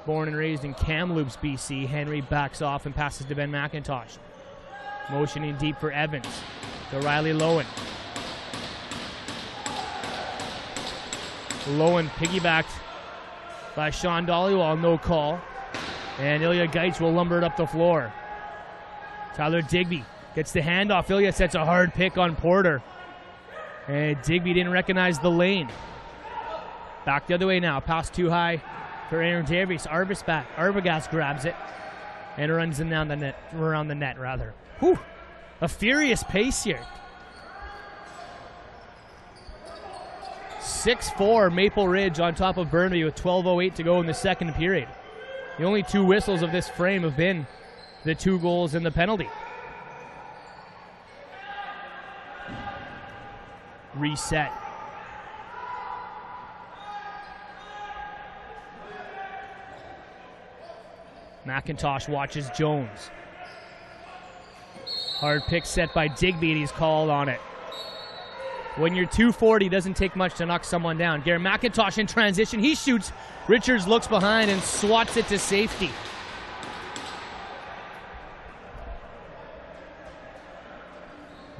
Born and raised in Kamloops, BC, Henry backs off and passes to Ben McIntosh. Motioning deep for Evans. To Riley Lowen. Lowen piggybacked by Sean Dollywall, no call. And Ilya Geitz will lumber it up the floor. Tyler Digby gets the handoff. Ilya sets a hard pick on Porter. And Digby didn't recognize the lane. Back the other way now. Pass too high for Aaron Davies. Arbogast grabs it and runs him down the net, around the net rather. Whew. A furious pace here. 6-4 Maple Ridge on top of Burnaby with 12:08 to go in the second period. The only two whistles of this frame have been the 2 goals and the penalty. Reset. McIntosh watches Jones. Hard pick set by Digby, and he's called on it. When you're 240, doesn't take much to knock someone down. Garrett McIntosh in transition. He shoots. Richards looks behind and swats it to safety.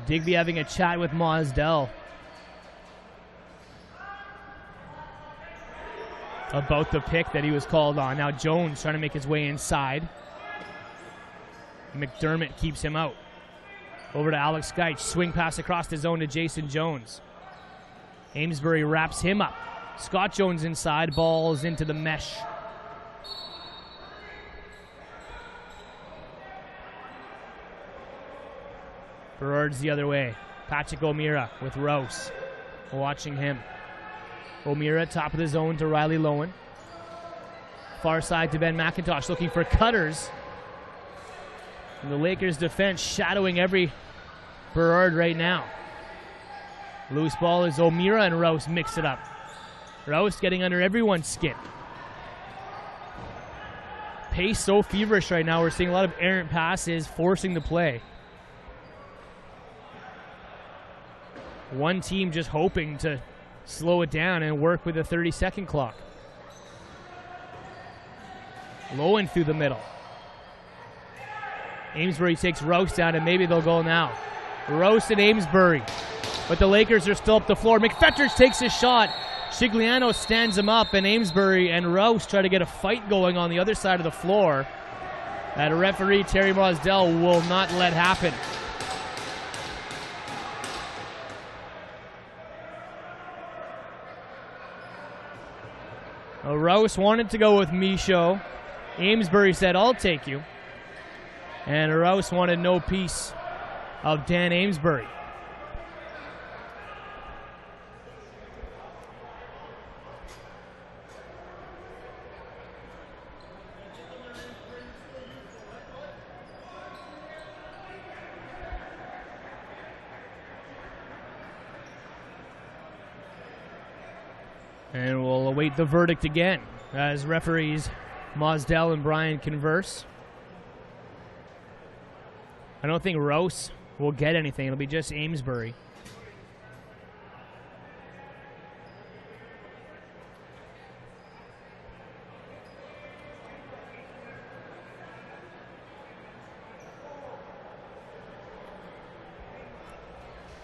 Digby having a chat with Mosdell about the pick that he was called on. Now Jones trying to make his way inside. McDermott keeps him out. Over to Alex Geitz. Swing pass across the zone to Jason Jones. Amesbury wraps him up. Scott Jones inside. Balls into the mesh. Burrards the other way. Patrick O'Meara with Rouse. Watching him. O'Meara top of the zone to Riley Lowen. Far side to Ben McIntosh looking for cutters. And the Lakers defense shadowing every Burrard right now. Loose ball is O'Meara and Rouse mix it up. Rouse getting under everyone's skin. Pace so feverish right now. We're seeing a lot of errant passes forcing the play. One team just hoping to slow it down and work with a 30-second clock. Lowen through the middle. Amesbury takes Rouse down, and maybe they'll go now. Rouse and Amesbury. But the Lakers are still up the floor. McFetters takes a shot. Shigliano stands him up, and Amesbury and Rouse try to get a fight going on the other side of the floor. That referee, Terry Mosdell, will not let happen. Rouse wanted to go with Michaud. Amesbury said, "I'll take you." And Rouse wanted no piece of Dan Amesbury. And we'll await the verdict again as referees Mosdell and Bryan converse. I don't think Rouse will get anything. It'll be just Amesbury.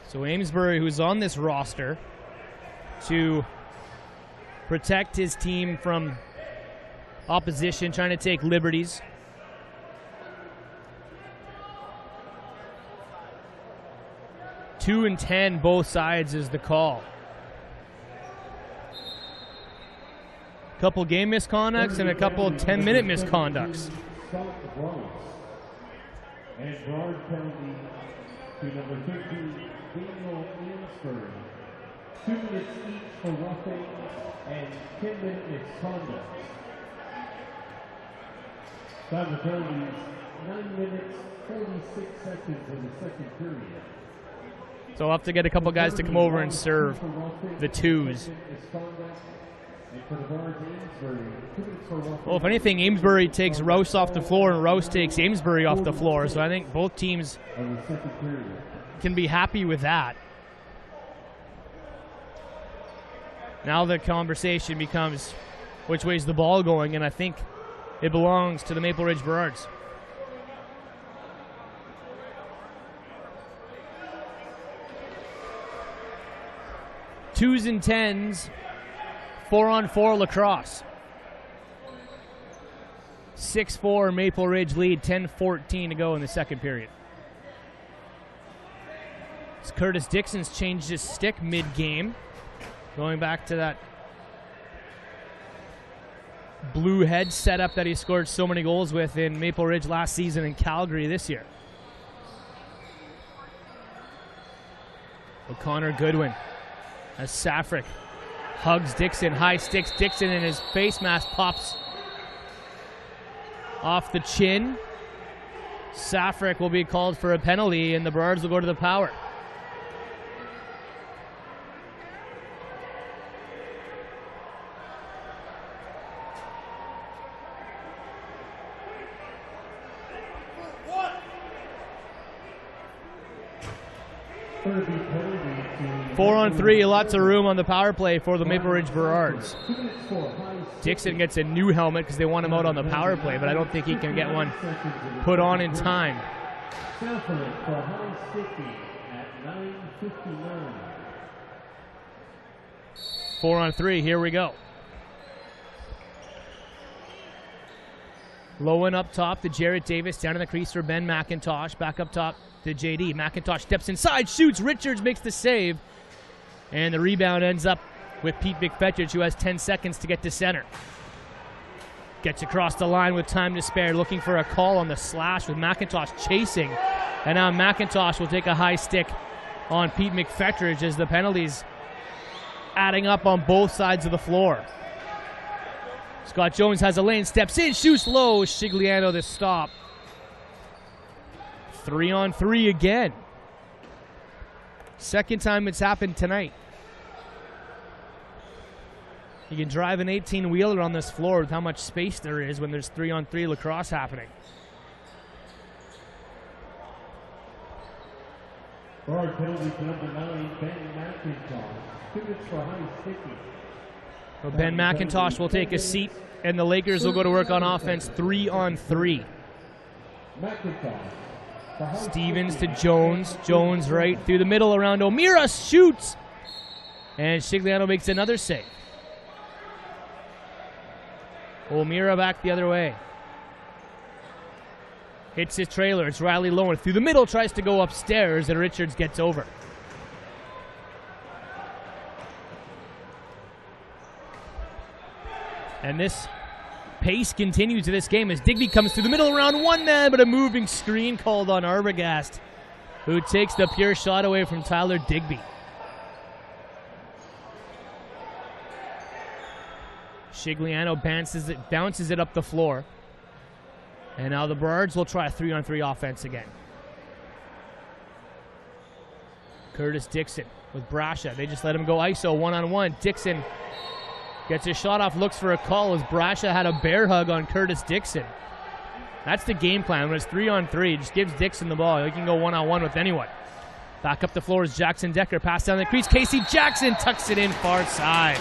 So Amesbury, who's on this roster to protect his team from opposition, trying to take liberties. Two and 10, both sides is the call. A couple game misconducts and a couple 10-minute misconducts. And Burrard penalty to number 13, Daniel Amesbury. 2 minutes each for roughing and 10-minute misconduct. Time of penalties, 9 minutes, 46 seconds in the second period. So I'll have to get a couple guys to come over and serve the twos. And for the Burrards, Amesbury, 2 minutes for one. Well, if anything, Amesbury takes Rouse off the floor and Rouse takes Amesbury off the floor. So I think both teams can be happy with that. Now the conversation becomes which way's the ball going, and I think it belongs to the Maple Ridge Burrards. Twos and tens, 4-on-4 lacrosse. 6-4 Maple Ridge lead, 10-14 to go in the second period. As Curtis Dixon's changed his stick mid-game, going back to that blue head setup that he scored so many goals with in Maple Ridge last season and Calgary this year. O'Connor Goodwin as Safric hugs Dixon, high sticks Dixon, and his face mask pops off the chin. Safric will be called for a penalty, and the Burrards will go to the power. Penalty 4-on-3, lots of room on the power play for the Maple Ridge Burrards. Dixon gets a new helmet because they want him out on the power play, but I don't think he can get one put on in time. 4-on-3, here we go. Lowen up top to Jarrett Davis, down in the crease for Ben McIntosh, back up top to JD. McIntosh steps inside, shoots, Richards makes the save, and the rebound ends up with Pete McFetridge, who has 10 seconds to get to center. Gets across the line with time to spare, looking for a call on the slash with McIntosh chasing, and now McIntosh will take a high stick on Pete McFetridge as the penalties adding up on both sides of the floor. Scott Jones has a lane, steps in, shoots low. Shigliano the stop. 3-on-3 again. Second time it's happened tonight. You can drive an 18-wheeler on this floor with how much space there is when there's 3-on-3 lacrosse happening. Burrard penalty to number 9, Ben McIntosh. 2 minutes for high sticking. Well, Ben McIntosh will take a seat, and the Lakers will go to work on offense 3-on-3. Stevens to Jones. Jones right through the middle around O'Meara. Shoots! And Shigliano makes another save. O'Meara back the other way. Hits his trailer. It's Riley Lowen through the middle. Tries to go upstairs, and Richards gets over. And this pace continues to this game as Digby comes through the middle around one man, but a moving screen called on Arbogast, who takes the pure shot away from Tyler Digby. Shigliano bounces it up the floor. And now the Burrards will try a 3-on-3 offense again. Curtis Dixon with Brasha. They just let him go ISO 1-on-1. Dixon gets his shot off, looks for a call as Brasha had a bear hug on Curtis Dixon. That's the game plan. When it's 3-on-3, just gives Dixon the ball. He can go 1-on-1 with anyone. Back up the floor is Jackson Decker. Pass down the crease. Casey Jackson tucks it in far side.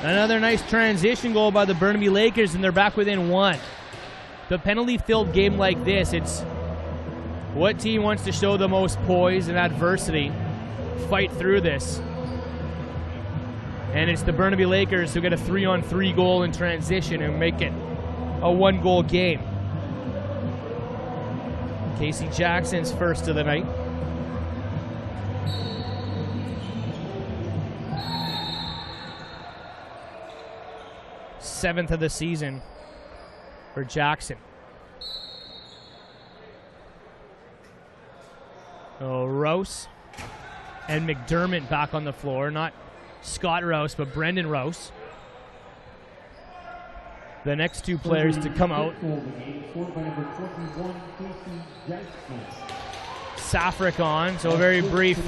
Another nice transition goal by the Burnaby Lakers, and they're back within one. The penalty-filled game like this, it's what team wants to show the most poise and adversity, fight through this. And it's the Burnaby Lakers who get a 3-on-3 goal in transition and make it a one-goal game. Casey Jackson's first of the night. Seventh of the season for Jackson. Oh, Rouse and McDermott back on the floor. Not Scott Rouse, but Brendan Rouse. The next two players to come out. Safric on, so a very brief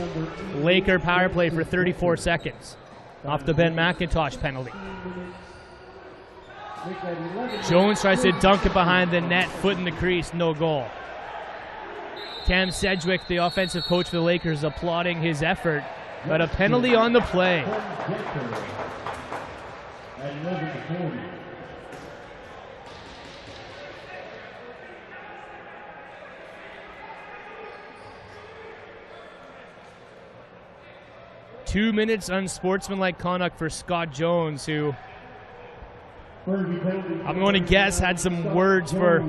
Laker power play for 34 seconds. off the Ben McIntosh penalty. Jones tries to dunk it behind the net, foot in the crease, no goal. Cam Sedgwick, the offensive coach for the Lakers, applauding his effort, but a penalty on the play. Two minutes unsportsmanlike conduct for Scott Jones, who I'm going to guess had some words for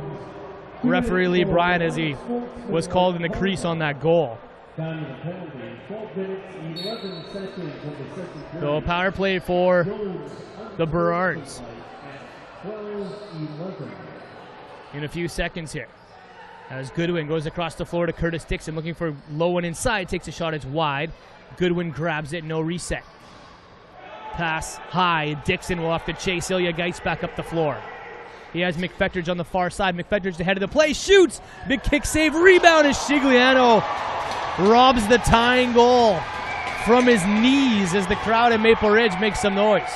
referee Lee Bryan as he was called in the crease on that goal. So a power play for the Burrards in a few seconds here. As Goodwin goes across the floor to Curtis Dixon, looking for low one inside, takes a shot, it's wide. Goodwin grabs it, no reset. Pass high, Dixon will have to chase Ilya Geitz back up the floor. He has McFettridge on the far side. McFettridge ahead of the play, shoots! Big kick save, rebound as Shigliano robs the tying goal from his knees as the crowd at Maple Ridge makes some noise.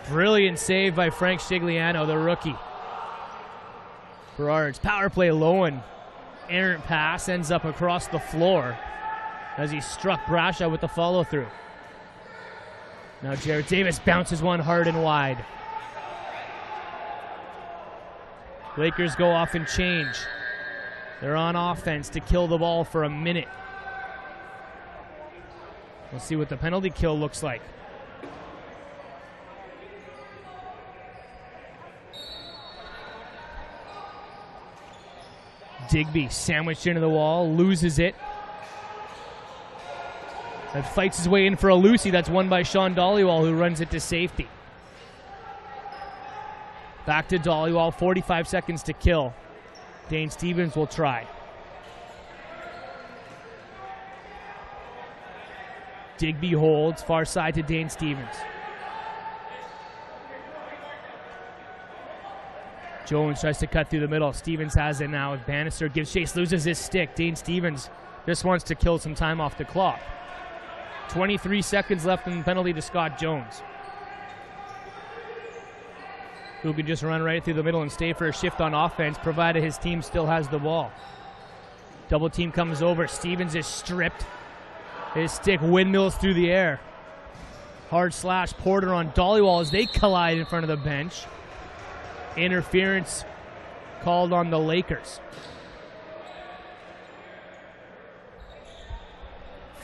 Brilliant save by Frank Shigliano, the rookie. Burrards power play low and errant pass ends up across the floor as he struck Brasha with the follow through. Now Jared Davis bounces one hard and wide. Lakers go off and change. They're on offense to kill the ball for a minute. We'll see what the penalty kill looks like. Digby sandwiched into the wall, loses it. That fights his way in for a Lucy. That's won by Sean Dollywall, who runs it to safety. Back to Dollywall, 45 seconds to kill. Dane Stevens will try. Digby holds, far side to Dane Stevens. Jones tries to cut through the middle. Stevens has it now. Bannister gives chase, loses his stick. Dane Stevens just wants to kill some time off the clock. 23 seconds left in the penalty to Scott Jones, who could just run right through the middle and stay for a shift on offense, provided his team still has the ball. Double team comes over. Stevens is stripped. His stick windmills through the air. Hard slash Porter on Dollywall as they collide in front of the bench. Interference called on the Lakers.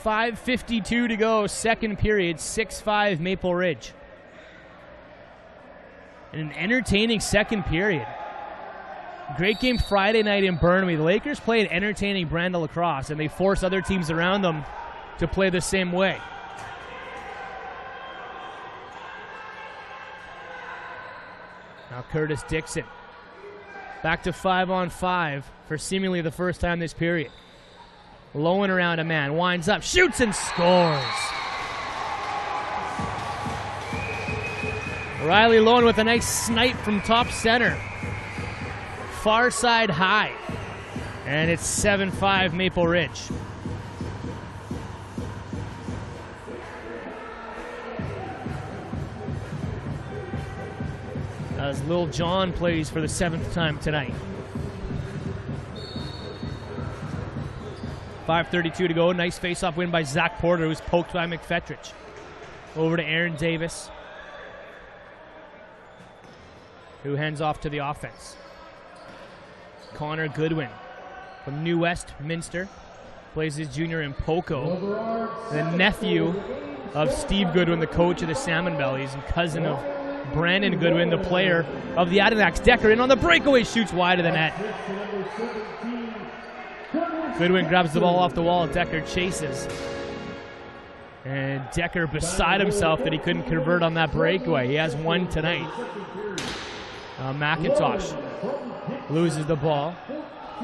5:52 to go, second period, 6-5 Maple Ridge. And an entertaining second period. Great game Friday night in Burnaby. The Lakers play an entertaining brand of lacrosse, and they force other teams around them to play the same way. Now Curtis Dixon. Back to 5-on-5 for seemingly the first time this period. Lowen around a man, winds up, shoots and scores. Riley Lowen with a nice snipe from top center. Far side high. And it's 7-5 Maple Ridge. As Lil John plays for the 7th time tonight. 5:32 to go. Nice face-off win by Zach Porter, who's poked by McFettridge. Over to Aaron Davis, who hands off to the offense. Connor Goodwin from New Westminster plays his junior in Poco, the nephew of Steve Goodwin, the coach of the Salmon Bellies, and cousin of Brandon Goodwin, the player of the Adirondacks. Decker in on the breakaway, shoots wide of the net. Goodwin grabs the ball off the wall. Decker chases. And Decker beside himself that he couldn't convert on that breakaway. He has one tonight. McIntosh loses the ball.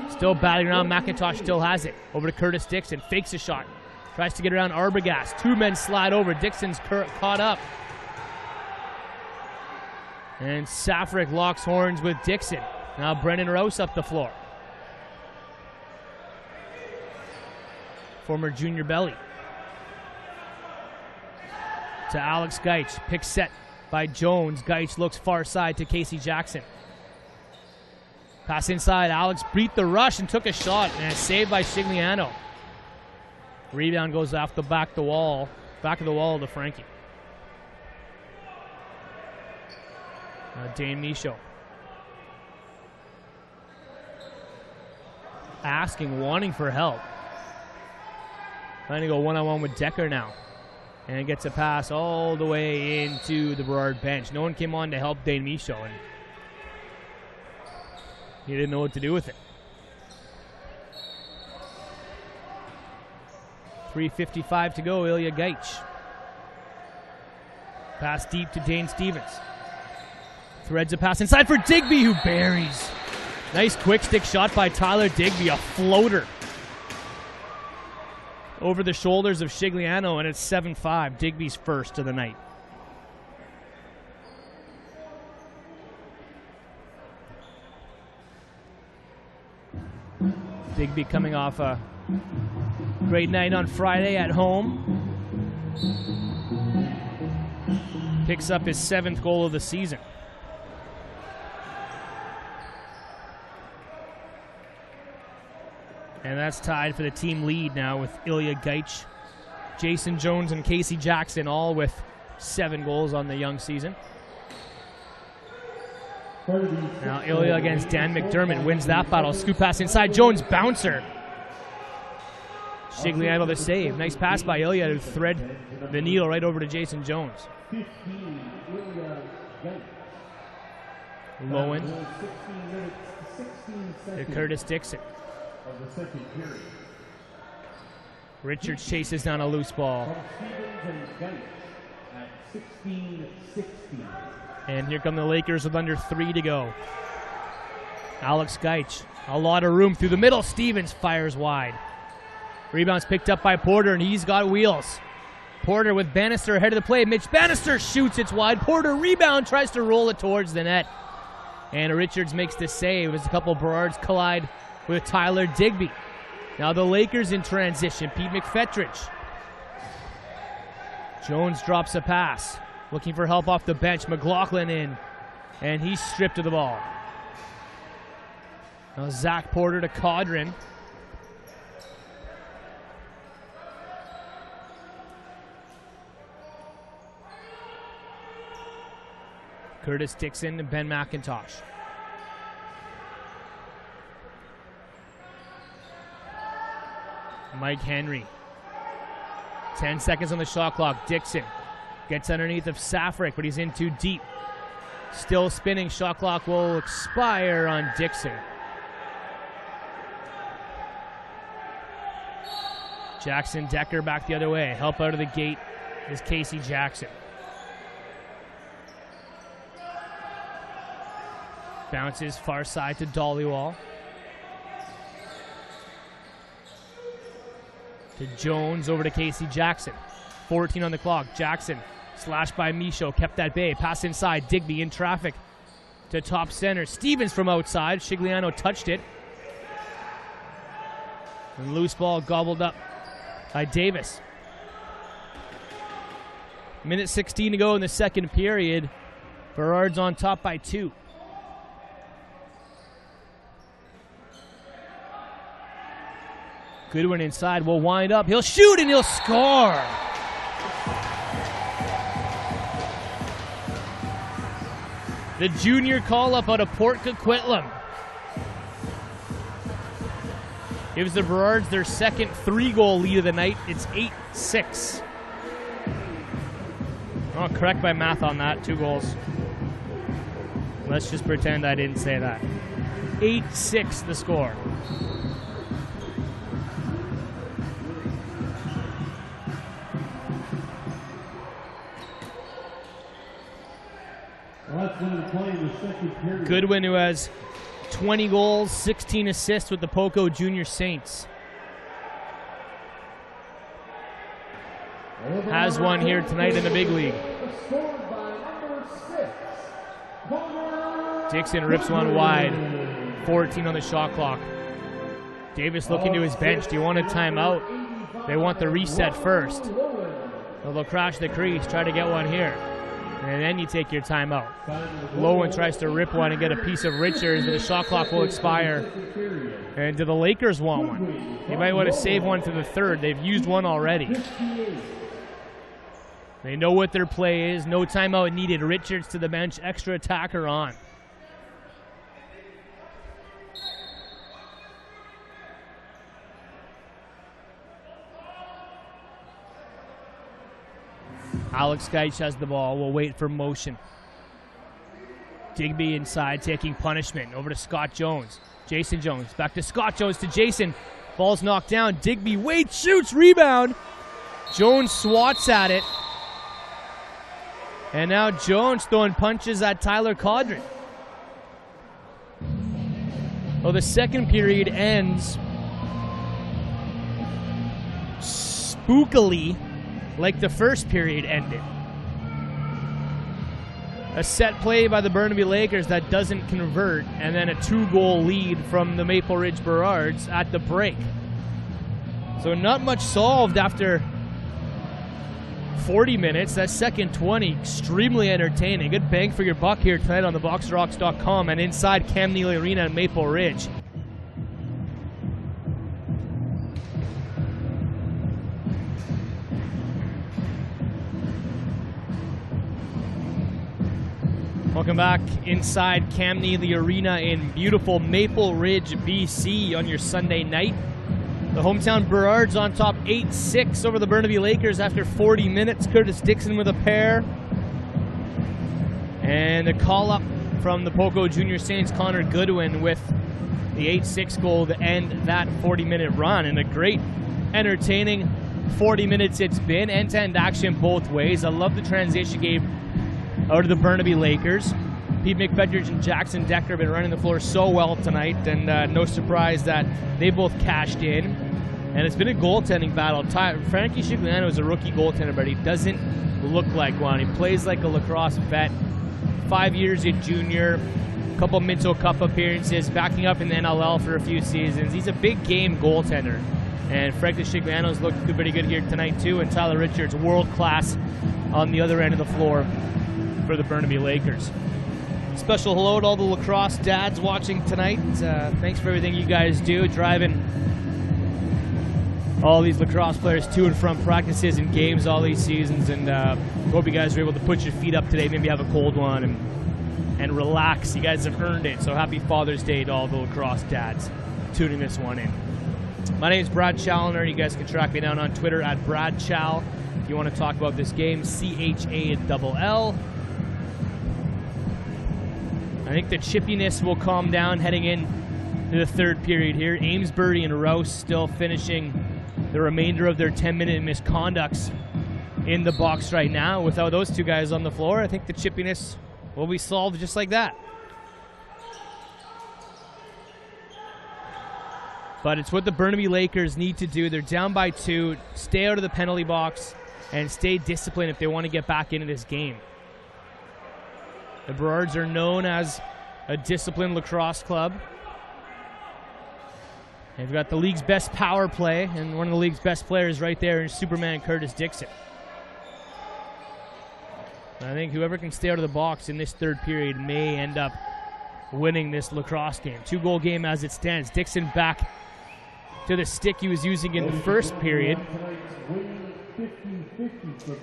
Still battling around. McIntosh still has it. Over to Curtis Dixon. Fakes a shot. Tries to get around Arbogast. Two men slide over. Dixon's caught up. And Safrick locks horns with Dixon. Now Brendan Rouse up the floor. former junior belly. To Alex Geich. Pick set by Jones. Geich looks far side to Casey Jackson. Pass inside. Alex beat the rush and took a shot, and it's saved by Shigliano. Rebound goes off the back of the wall to Frankie. Dane Michaud. Wanting for help. Trying to go one-on-one with Decker now. And gets a pass all the way into the Burrard bench. No one came on to help Dane Michaud, and he didn't know what to do with it. 3:55 to go, Ilya Geich. Pass deep to Dane Stevens. Threads a pass inside for Digby, who buries. Nice quick stick shot by Tyler Digby, a floater. Over the shoulders of Shigliano, and it's 7-5, Digby's first of the night. Digby coming off a great night on Friday at home. Picks up his 7th goal of the season. And that's tied for the team lead now with Ilya Geich, Jason Jones, and Casey Jackson, all with 7 goals on the young season. Now Ilya against Dan McDermott wins that battle. Scoop pass inside. Jones bouncer. Shigliano the save. Nice pass by Ilya to thread the needle right over to Jason Jones. Lowen to Curtis Dixon. Richards chases down a loose ball. And here come the Lakers with under 3 to go. Alex Geich, a lot of room through the middle. Stevens fires wide. Rebound's picked up by Porter, and he's got wheels. Porter with Bannister ahead of the play. Mitch Bannister shoots, it's wide. Porter rebound, tries to roll it towards the net. And Richards makes the save as a couple of Burrards collide with Tyler Digby. Now the Lakers in transition. Pete McFetrich. Jones drops a pass. Looking for help off the bench. McLaughlin in. And he's stripped of the ball. Now Zach Porter to Caudron. Curtis Dixon and Ben McIntosh. Mike Henry. 10 seconds on the shot clock. Dixon gets underneath of Safric, but he's in too deep. Still spinning. Shot clock will expire on Dixon. Jackson Decker back the other way. Help out of the gate is Casey Jackson. Bounces far side to Dollywall. To Jones, over to Casey Jackson. 14 on the clock. Jackson slashed by Michaud, kept that bay. Pass inside. Digby in traffic to top center. Stevens from outside. Shigliano touched it. And loose ball gobbled up by Davis. Minute 16 to go in the second period. Burrards on top by 2. Goodwin inside will wind up. He'll shoot and he'll score. The junior call-up out of Port Coquitlam gives the Burrards their second 3-goal lead of the night. It's 8-6. Oh, correct my math on that. 2 goals. Let's just pretend I didn't say that. 8-6 the score. Goodwin, who has 20 goals, 16 assists with the Poco Junior Saints, has one here tonight in the big league. Dixon rips one wide. 14 on the shot clock. Davis looking to his bench. Do you want a timeout? They want the reset first. So they'll crash the crease, try to get one here. And then you take your timeout. Lowen tries to rip one and get a piece of Richards, but the shot clock will expire. And do the Lakers want one? They might want to save one to the third. They've used one already. They know what their play is. No timeout needed. Richards to the bench. Extra attacker on. Alex Geich has the ball. We'll wait for motion. Digby inside taking punishment. Over to Scott Jones. Jason Jones. Back to Scott Jones to Jason. Ball's knocked down. Digby waits, shoots, rebound. Jones swats at it. And now Jones throwing punches at Tyler Caudron. Well, the second period ends spookily like the first period ended. A set play by the Burnaby Lakers that doesn't convert, and then a 2-goal lead from the Maple Ridge Burrards at the break. So not much solved after 40 minutes. That second 20, extremely entertaining. Good bang for your buck here tonight on theboxrocks.com and inside Cam Neely Arena in Maple Ridge. Welcome back inside Cam Neely Arena in beautiful Maple Ridge, BC on your Sunday night. The hometown Burrards on top 8-6 over the Burnaby Lakers after 40 minutes. Curtis Dixon with a pair. And the call-up from the Poco Junior Saints, Connor Goodwin, with the 8-6 goal to end that 40-minute run. And a great, entertaining 40 minutes it's been. End-to-end action both ways. I love the transition game out of the Burnaby Lakers. Pete McFedridge and Jackson Decker have been running the floor so well tonight, and no surprise that they both cashed in. And it's been a goaltending battle. Frankie Chigliano is a rookie goaltender, but he doesn't look like one. He plays like a lacrosse vet. 5 years in junior, a couple Minto Cup appearances, backing up in the NLL for a few seasons. He's a big game goaltender. And Frankie Chigliano's looked pretty good here tonight too, and Tyler Richards, world class on the other end of the floor for the Burnaby Lakers. Special hello to all the lacrosse dads watching tonight. Thanks for everything you guys do, driving all these lacrosse players to and from practices and games all these seasons, and hope you guys are able to put your feet up today, maybe have a cold one, and relax. You guys have earned it, so happy Father's Day to all the lacrosse dads tuning this one in. My name is Brad Challoner. You guys can track me down on Twitter at BradChal. If you want to talk about this game, CHALL. I think the chippiness will calm down heading in to the third period here. Amesbury and Rouse still finishing the remainder of their 10-minute misconducts in the box right now. Without those two guys on the floor, I think the chippiness will be solved just like that. But it's what the Burnaby Lakers need to do. They're down by 2, stay out of the penalty box, and stay disciplined if they want to get back into this game. The Burrards are known as a disciplined lacrosse club. They've got the league's best power play, and one of the league's best players right there is Superman Curtis Dixon. I think whoever can stay out of the box in this third period may end up winning this lacrosse game. 2-goal game as it stands. Dixon back to the stick he was using in the first period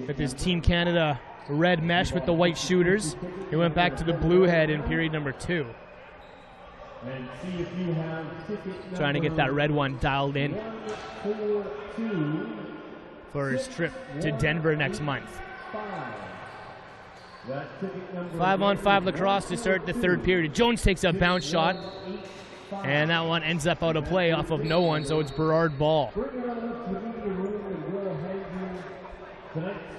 with his Team Canada red mesh with the white shooters. He went back to the blue head in period number 2. Trying to get that red one dialed in for his trip to Denver next month. 5-on-5 lacrosse to start the third period. Jones takes a bounce shot, and that one ends up out of play off of no one, so it's Burrard ball.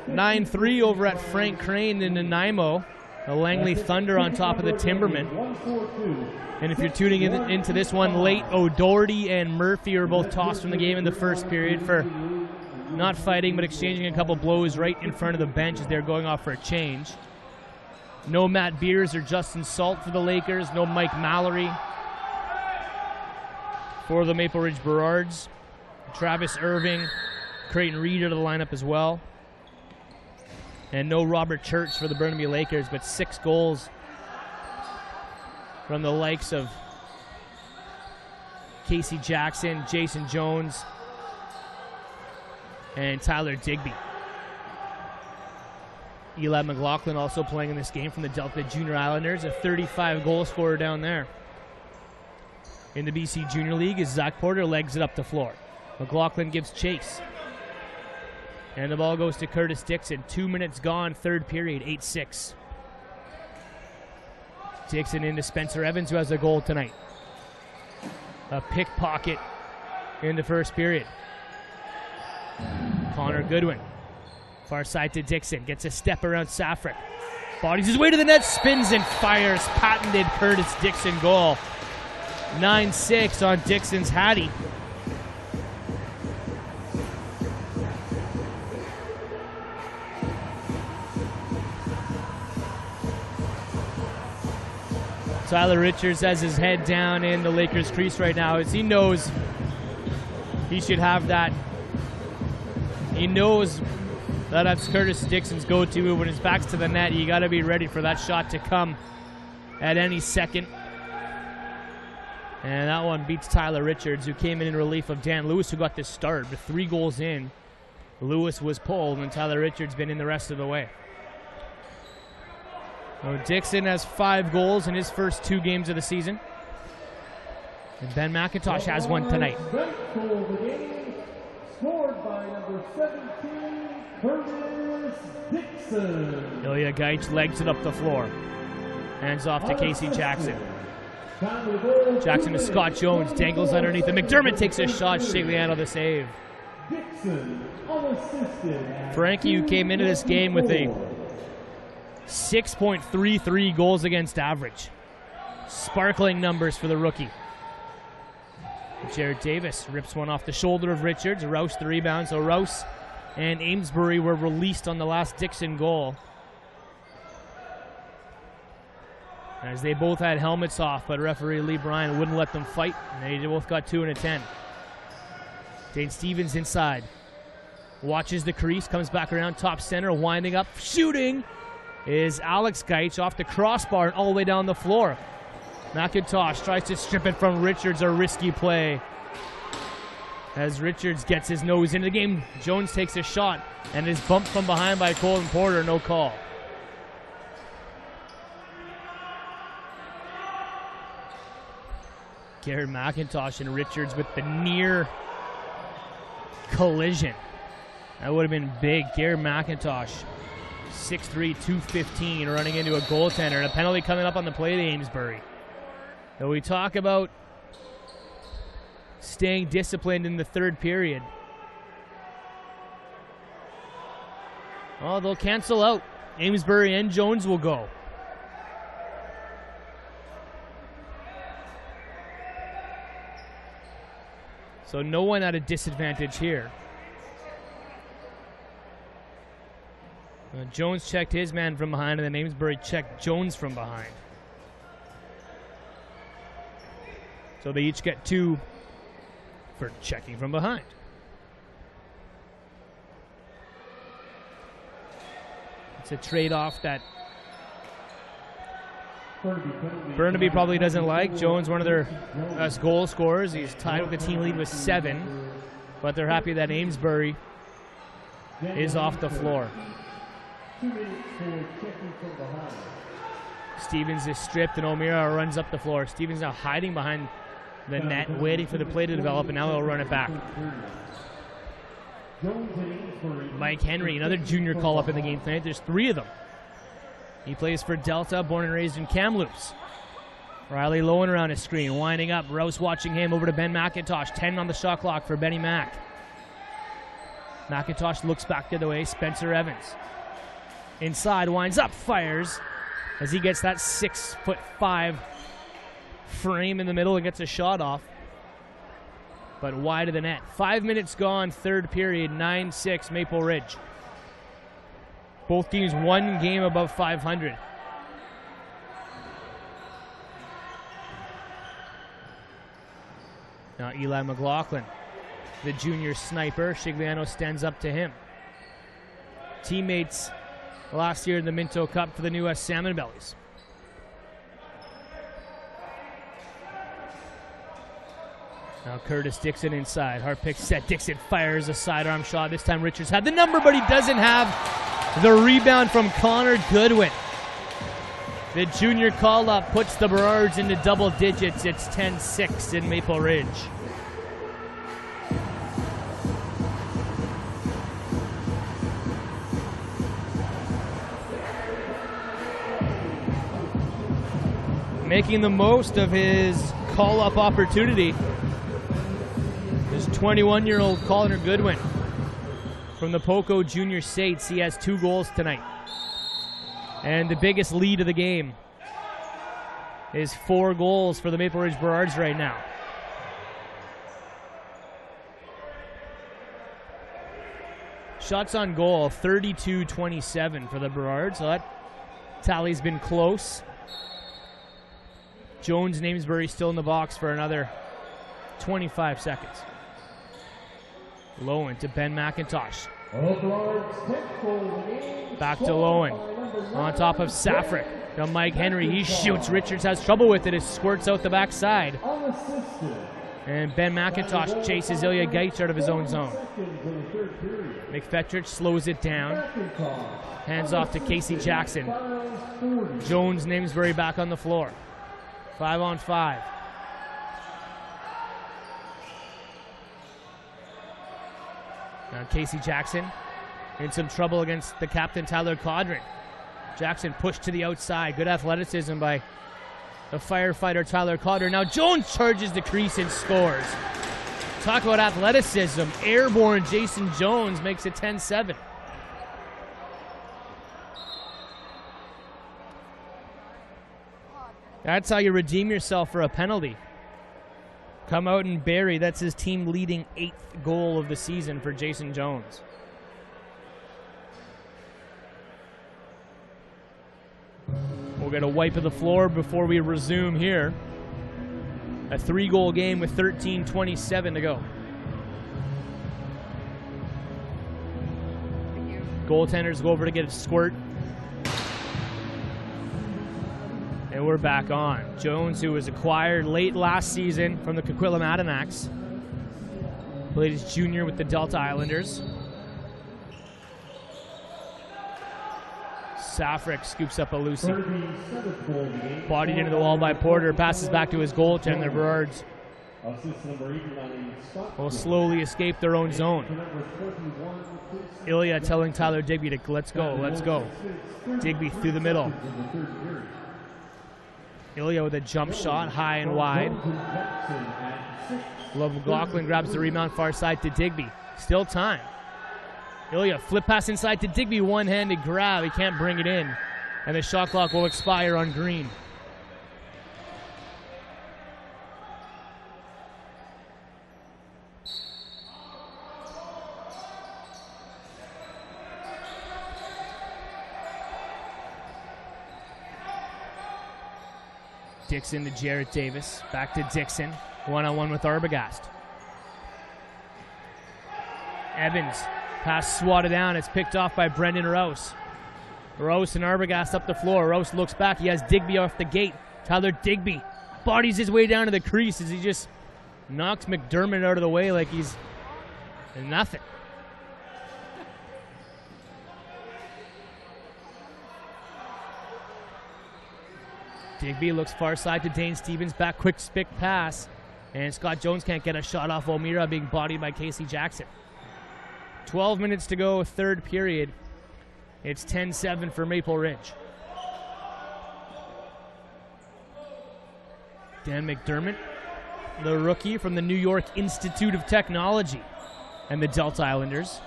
9-3 over at Frank Crane in Nanaimo. The Langley Thunder on top of the Timbermen. And if you're tuning into this one late, O'Doherty and Murphy are both tossed from the game in the first period for not fighting but exchanging a couple blows right in front of the bench as they're going off for a change. No Matt Beers or Justin Salt for the Lakers. No Mike Mallory for the Maple Ridge Burrards. Travis Irving Creighton Reed out of the lineup as well. And no Robert Church for the Burnaby Lakers, but 6 goals from the likes of Casey Jackson, Jason Jones, and Tyler Digby. Eli McLaughlin also playing in this game from the Delta Junior Islanders, a 35-goal scorer down there. In the BC Junior League, as Zach Porter legs it up the floor. McLaughlin gives chase. And the ball goes to Curtis Dixon. 2 minutes gone, third period, 8-6. Dixon into Spencer Evans, who has a goal tonight. A pickpocket in the first period. Connor Goodwin. Far side to Dixon. Gets a step around Safrick. Bodies his way to the net, spins and fires. Patented Curtis Dixon goal. 9-6 on Dixon's Hattie. Tyler Richards has his head down in the Lakers' crease right now as he knows he should have that. He knows that that's Curtis Dixon's go-to move. When his back's to the net, you got to be ready for that shot to come at any second. And that one beats Tyler Richards, who came in relief of Dan Lewis, who got this start. But 3 goals in, Lewis was pulled, and Tyler Richards been in the rest of the way. So Dixon has 5 goals in his first 2 games of the season. And Ben McIntosh has one tonight. Scored by number 17, Curtis Dixon. Ilya Gaich legs it up the floor. Hands off to Casey Jackson. Jackson to Scott Jones. Dangles underneath him. McDermott takes a shot. Shigley out of the save. Frankie, who came into this game with a 6.33 goals against average. Sparkling numbers for the rookie. Jared Davis rips one off the shoulder of Richards. Rouse the rebound. So Rouse and Amesbury were released on the last Dixon goal, as they both had helmets off, but referee Lee Bryan wouldn't let them fight, and they both got 2 and a 10. Dane Stevens inside. Watches the crease, comes back around top center, winding up, shooting is Alex Gaich off the crossbar and all the way down the floor. McIntosh tries to strip it from Richards, a risky play. As Richards gets his nose into the game, Jones takes a shot and is bumped from behind by Colton Porter, no call. Garrett McIntosh and Richards with the near collision. That would have been big. Garrett McIntosh, 6'3", 215, running into a goaltender. And a penalty coming up on the play to Amesbury. So we talk about staying disciplined in the third period. Oh, they'll cancel out. Amesbury and Jones will go. So no one at a disadvantage here. Jones checked his man from behind, and then Amesbury checked Jones from behind. So they each get 2 for checking from behind. It's a trade-off that Burnaby probably doesn't like. Jones, one of their best goal scorers. He's tied with the team lead with 7, but they're happy that Amesbury is off the floor. Stevens is stripped and O'Meara runs up the floor. Stevens now hiding behind the net, waiting for the play to develop, and now they'll run it back. Mike Henry, another junior call-up in the game tonight. There's 3 of them. He plays for Delta, born and raised in Kamloops. Riley Lowen around his screen, winding up. Rouse watching him over to Ben McIntosh. 10 on the shot clock for Benny Mack. McIntosh looks back the other way. Spencer Evans. Inside, winds up, fires as he gets that 6'5" frame in the middle and gets a shot off. But wide of the net. 5 minutes gone, third period, 9-6 Maple Ridge. Both teams 1 game above 500. Now Eli McLaughlin the junior sniper. Shigliano stands up to him. Teammates last year in the Minto Cup for the New West Salmon Bellies. Now Curtis Dixon inside. Hard pick set. Dixon fires a sidearm shot. This time Richards had the number, but he doesn't have the rebound from Connor Goodwin. The junior call-up puts the Burrards into double digits. It's 10-6 in Maple Ridge. Making the most of his call-up opportunity is 21-year-old Connor Goodwin from the Poco Junior States. He has 2 goals tonight. And the biggest lead of the game is 4 goals for the Maple Ridge Burrards right now. Shots on goal, 32-27 for the Burrards. So that tally's been close. Jones Namesbury still in the box for another 25 seconds. Lowen to Ben McIntosh. Back to Lowen. On top of Safric. Now Mike Henry. He shoots. Richards has trouble with it. It squirts out the backside. And Ben McIntosh chases Ilya Gates out of his own zone. McFetrich slows it down. Hands off to Casey Jackson. Jones Namesbury back on the floor. 5-on-5. Now Casey Jackson in some trouble against the captain, Tyler Caudron. Jackson pushed to the outside. Good athleticism by the firefighter, Tyler Caudron. Now Jones charges the crease and scores. Talk about athleticism. Airborne Jason Jones makes it 10-7. That's how you redeem yourself for a penalty. Come out and bury. That's his team leading 8th goal of the season for Jason Jones. We'll get a wipe of the floor before we resume here. A 3-goal game with 13:27 to go. Goaltenders go over to get a squirt. And we're back on. Jones, who was acquired late last season from the Coquitlam Adanacs, played his junior with the Delta Islanders. Safric scoops up a loosie. Bodied into the wall by Porter. Passes back to his goaltender. Burrards will slowly escape their own zone. Ilya telling Tyler Digby to let's go, let's go. Digby through the middle. Ilya with a jump shot, high and wide. Love McLaughlin grabs the rebound far side to Digby. Still time. Ilya flip pass inside to Digby, one-handed grab. He can't bring it in. And the shot clock will expire on Green. Dixon to Jarrett Davis. Back to Dixon. One-on-one with Arbogast. Evans. Pass swatted down. It's picked off by Brendan Rouse. Rouse and Arbogast up the floor. Rouse looks back. He has Digby off the gate. Tyler Digby bodies his way down to the crease as he just knocks McDermott out of the way like he's nothing. Digby looks far side to Dane Stevens. Back quick spick pass. And Scott Jones can't get a shot off O'Meara, being bodied by Casey Jackson. 12 minutes to go, 3rd period. It's 10-7 for Maple Ridge. Dan McDermott, the rookie from the New York Institute of Technology and the Delta Islanders.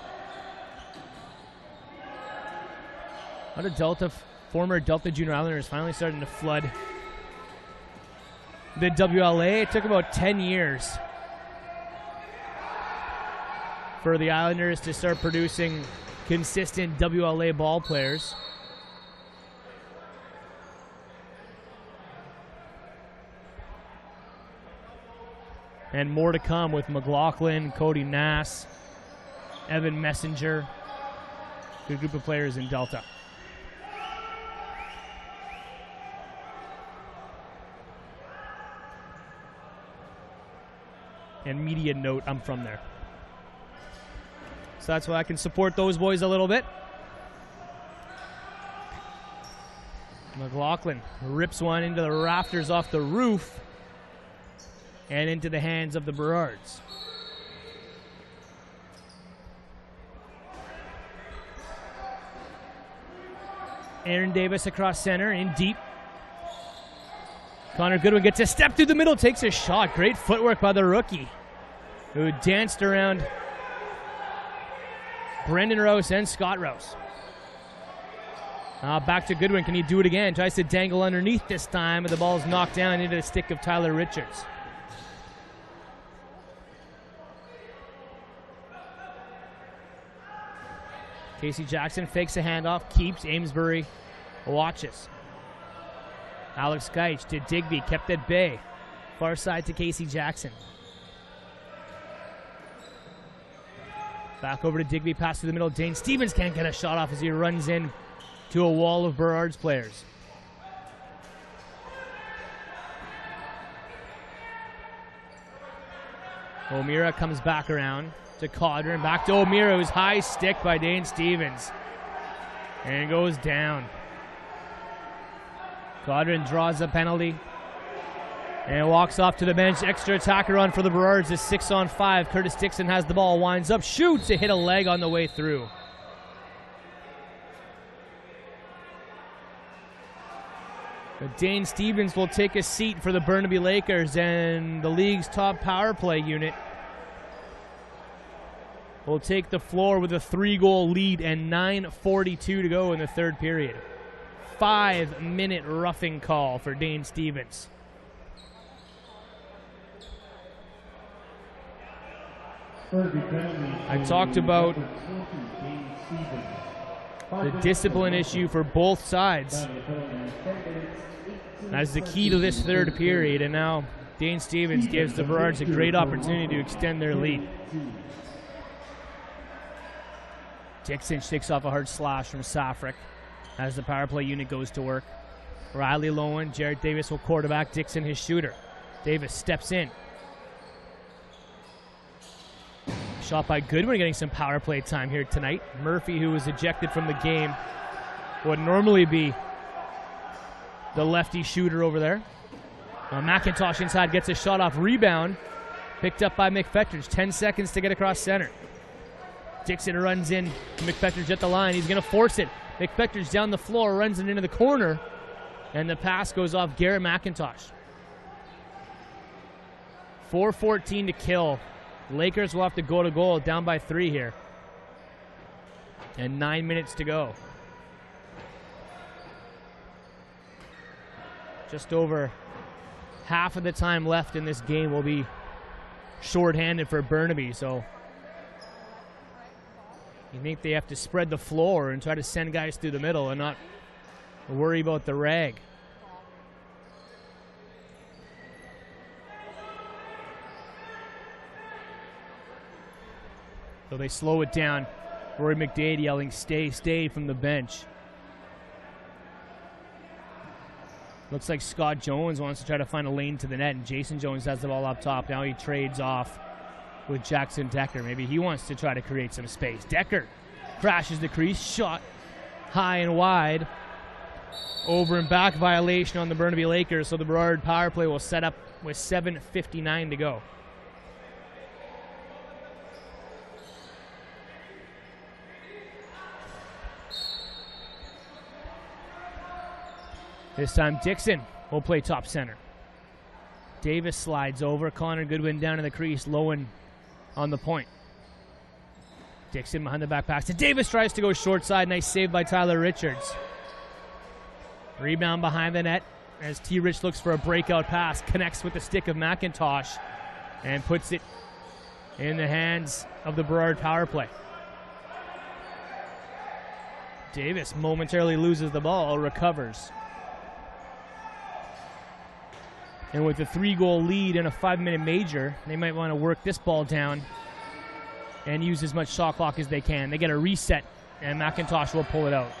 A lot of former Delta Junior Islanders finally starting to flood the WLA. It took about 10 years for the Islanders to start producing consistent WLA ball players. And more to come with McLaughlin, Cody Nass, Evan Messenger. Good group of players in Delta. And media note, I'm from there. So that's why I can support those boys a little bit. McLaughlin rips one into the rafters off the roof and into the hands of the Burrards. Aaron Davis across center, in deep. Connor Goodwin gets a step through the middle, takes a shot. Great footwork by the rookie, who danced around Brendan Rouse and Scott Rouse. Back to Goodwin. Can he do it again? Tries to dangle underneath this time, but the ball's knocked down into the stick of Tyler Richards. Casey Jackson fakes a handoff, keeps. Amesbury watches. Alex Geich to Digby, kept at bay. Far side to Casey Jackson. Back over to Digby, pass through the middle. Dane Stevens can't get a shot off as he runs in to a wall of Burrards players. O'Meara comes back around to Cotter and back to O'Meara, who's high stick by Dane Stevens. And it goes down. Godwin draws a penalty and walks off to the bench. Extra attacker on for the Burrards is 6-on-5. Curtis Dixon has the ball, winds up, shoots. It hit a leg on the way through. But Dane Stevens will take a seat for the Burnaby Lakers, and the league's top power play unit will take the floor with a 3-goal lead and 9:42 to go in the third period. 5-minute roughing call for Dane Stevens. I talked about the discipline issue for both sides as the key to this third period, and now Dane Stevens gives the Burrards a great opportunity to extend their lead. Dixon shakes off a hard slash from Safric as the power play unit goes to work. Riley Lowen, Jared Davis will quarterback, Dixon his shooter. Davis steps in. Shot by Goodwin, getting some power play time here tonight. Murphy, who was ejected from the game, would normally be the lefty shooter over there. McIntosh inside gets a shot off, rebound. Picked up by McFetters. 10 seconds to get across center. Dixon runs in. McFetters at the line. He's going to force it. McFetters down the floor, runs it into the corner, and the pass goes off Garrett McIntosh. 4:14 to kill. Lakers will have to go to goal, down by 3 here. And 9 minutes to go. Just over half of the time left in this game will be shorthanded for Burnaby, so you think they have to spread the floor and try to send guys through the middle and not worry about the rag. So they slow it down. Rory McDade yelling, "Stay, stay," from the bench. Looks like Scott Jones wants to try to find a lane to the net, and Jason Jones has the ball up top. Now he trades off with Jackson Decker. Maybe he wants to try to create some space. Decker crashes the crease, shot high and wide. Over and back violation on the Burnaby Lakers, so the Burrard power play will set up with 7:59 to go. This time Dixon will play top center. Davis slides over. Connor Goodwin down in the crease. Lowen on the point. Dixon behind the back pass to Davis, tries to go short side. Nice save by Tyler Richards. Rebound behind the net as T. Rich looks for a breakout pass. Connects with the stick of McIntosh and puts it in the hands of the Burrard power play. Davis momentarily loses the ball, recovers. And with a 3-goal lead in a 5-minute major, they might want to work this ball down and use as much shot clock as they can. They get a reset, and McIntosh will pull it out.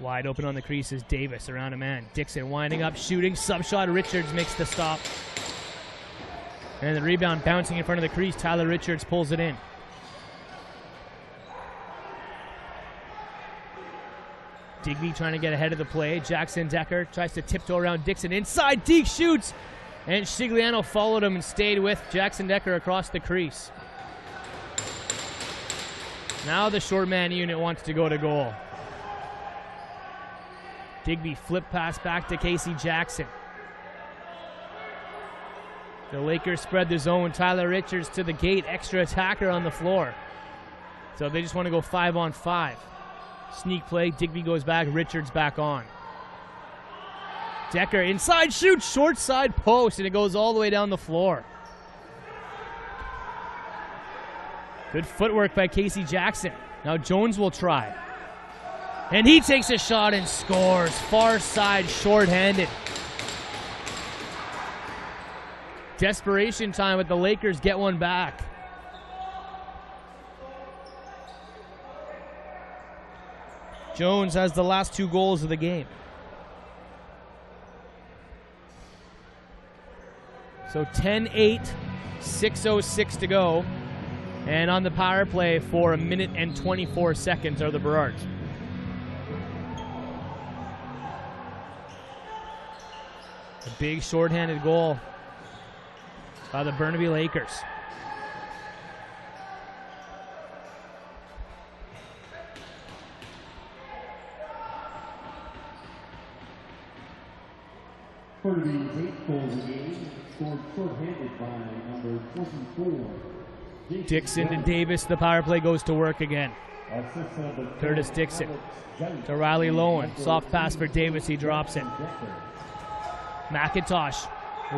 Wide open on the crease is Davis around a man. Dixon winding up, shooting, sub shot. Richards makes the stop. And the rebound bouncing in front of the crease. Tyler Richards pulls it in. Digby trying to get ahead of the play. Jackson Decker tries to tiptoe around Dixon. Inside, Deke shoots! And Shigliano followed him and stayed with Jackson Decker across the crease. Now the short man unit wants to go to goal. Digby flip pass back to Casey Jackson. The Lakers spread the zone. Tyler Richards to the gate. Extra attacker on the floor. So they just want to go 5-on-5. Sneak play. Digby goes back. Richards back on. Decker inside shoots. Short side post. And it goes all the way down the floor. Good footwork by Casey Jackson. Now Jones will try. And he takes a shot and scores. Far side, short-handed. Desperation time, but the Lakers get one back. Jones has the last 2 goals of the game. So 10-8, 6:06 to go. And on the power play for 1 minute and 24 seconds are the Burrards. A big shorthanded goal by the Burnaby Lakers. Burnaby's 8 goals a game, scored shorthanded by number 24. Dixon to Davis. The power play goes to work again. Curtis Dixon to Riley Lowen. Soft pass for Davis. He drops it. McIntosh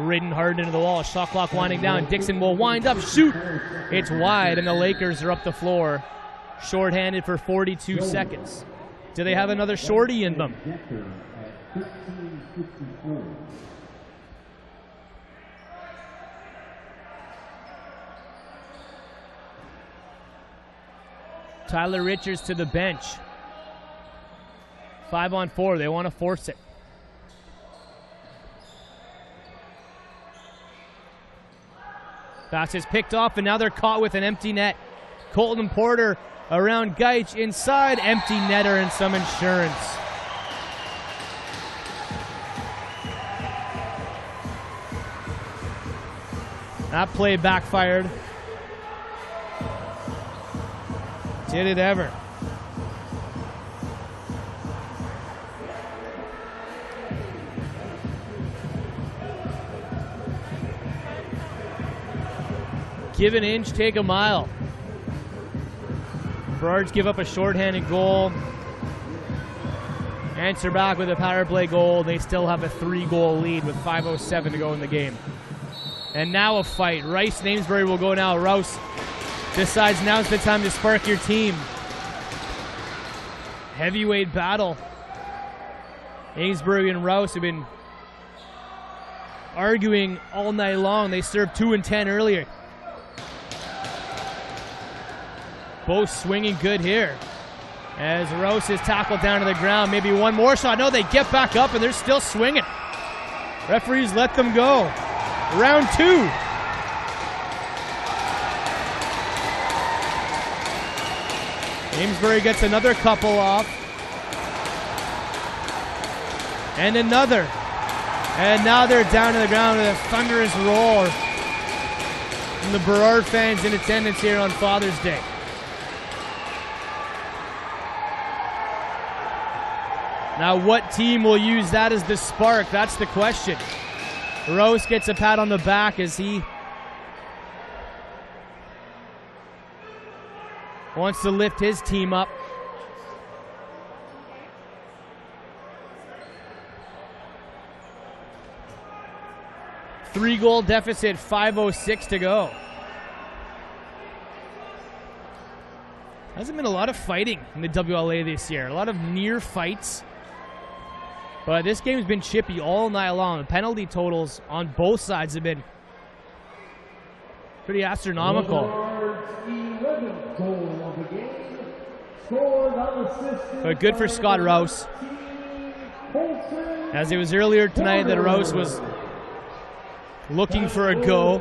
ridden hard into the wall. Shot clock winding down. Dixon will wind up, shoot. It's wide, and the Lakers are up the floor. Short-handed for 42 seconds. Do they have another shorty in them? Tyler Richards to the bench. 5-on-4. They want to force it. Pass is picked off, and now they're caught with an empty net. Colton Porter around Geich inside. Empty netter and some insurance. That play backfired. Did it ever. Give an inch, take a mile. Burrards give up a shorthanded goal. Answer back with a power play goal. They still have a 3-goal lead with 5:07 to go in the game. And now a fight. Rice and Amesbury will go now. Rouse decides now's the time to spark your team. Heavyweight battle. Amesbury and Rouse have been arguing all night long. They served 2 and 10 earlier. Both swinging good here. As Rouse is tackled down to the ground. Maybe one more shot. No, they get back up and they're still swinging. Referees let them go. Round 2. Amesbury gets another couple off. And another. And now they're down to the ground with a thunderous roar from the Burrard fans in attendance here on Father's Day. Now what team will use that as the spark? That's the question. Rose gets a pat on the back as he wants to lift his team up. Three-goal deficit, 5:06 to go. Hasn't been a lot of fighting in the WLA this year. A lot of near fights. But this game's been chippy all night long. The penalty totals on both sides have been pretty astronomical. But good for Scott Rouse. As it was earlier tonight that Rouse was looking for a go.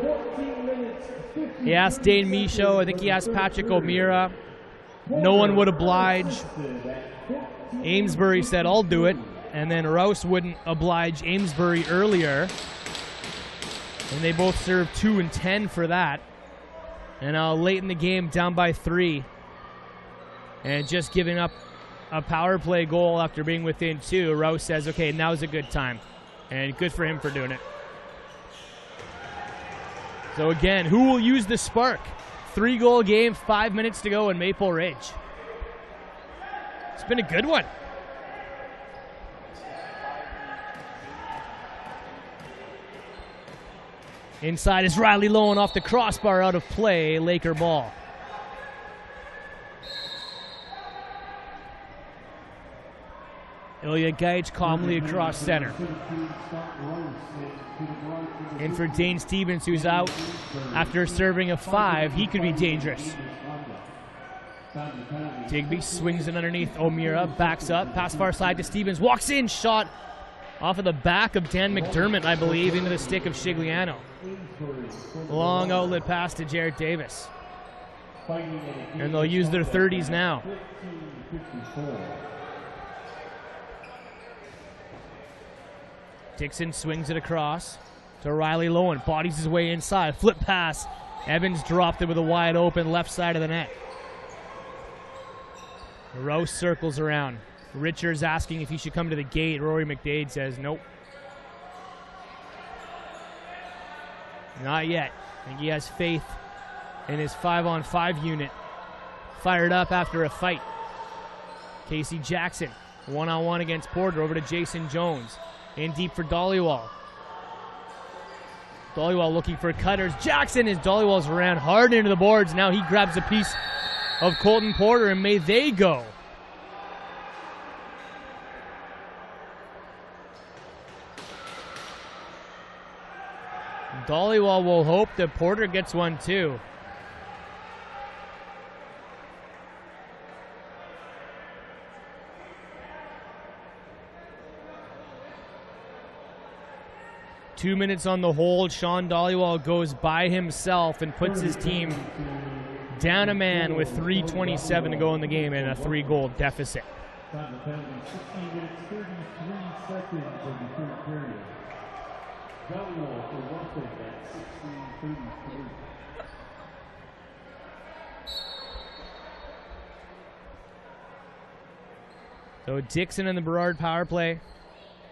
He asked Dane Michaud, I think he asked Patrick O'Meara. No one would oblige. Amesbury said, I'll do it. And then Rouse wouldn't oblige Amesbury earlier. And they both served 2 and 10 for that. And late in the game, down by 3. And just giving up a power play goal after being within 2. Rouse says, okay, now's a good time. And good for him for doing it. So again, who will use the spark? 3-goal game, 5 minutes to go in Maple Ridge. It's been a good one. Inside is Riley Lowen off the crossbar, out of play, Laker ball. Ilya Gaich calmly across center. And for Dane Stevens, who's out after serving a 5, he could be dangerous. Digby swings it underneath O'Meara, backs up, pass far side to Stevens, walks in, shot off of the back of Dan McDermott, I believe, into the stick of Shigliano. Long outlet pass to Jared Davis. And they'll use their 30s now. Dixon swings it across to Riley Lowen. Bodies his way inside. Flip pass. Evans dropped it with a wide open left side of the net. Rouse circles around. Richards asking if he should come to the gate. Rory McDade says nope. Not yet. I think he has faith in his 5-on-5 unit. Fired up after a fight. Casey Jackson, 1-on-1 against Porter, over to Jason Jones. In deep for Dollywall. Dollywall looking for cutters. Jackson, as Dollywall's ran hard into the boards. Now he grabs a piece of Colton Porter, and may they go. Dollywall will hope that Porter gets one too. Two minutes on the hold. Sean Dollywall goes by himself and puts his team down a man with 3:27 to go in the game and a 3-goal deficit. 60 minutes, 33 seconds of the third period. Dollywall for Ruffin at 16:33. So Dixon and the Burrard power play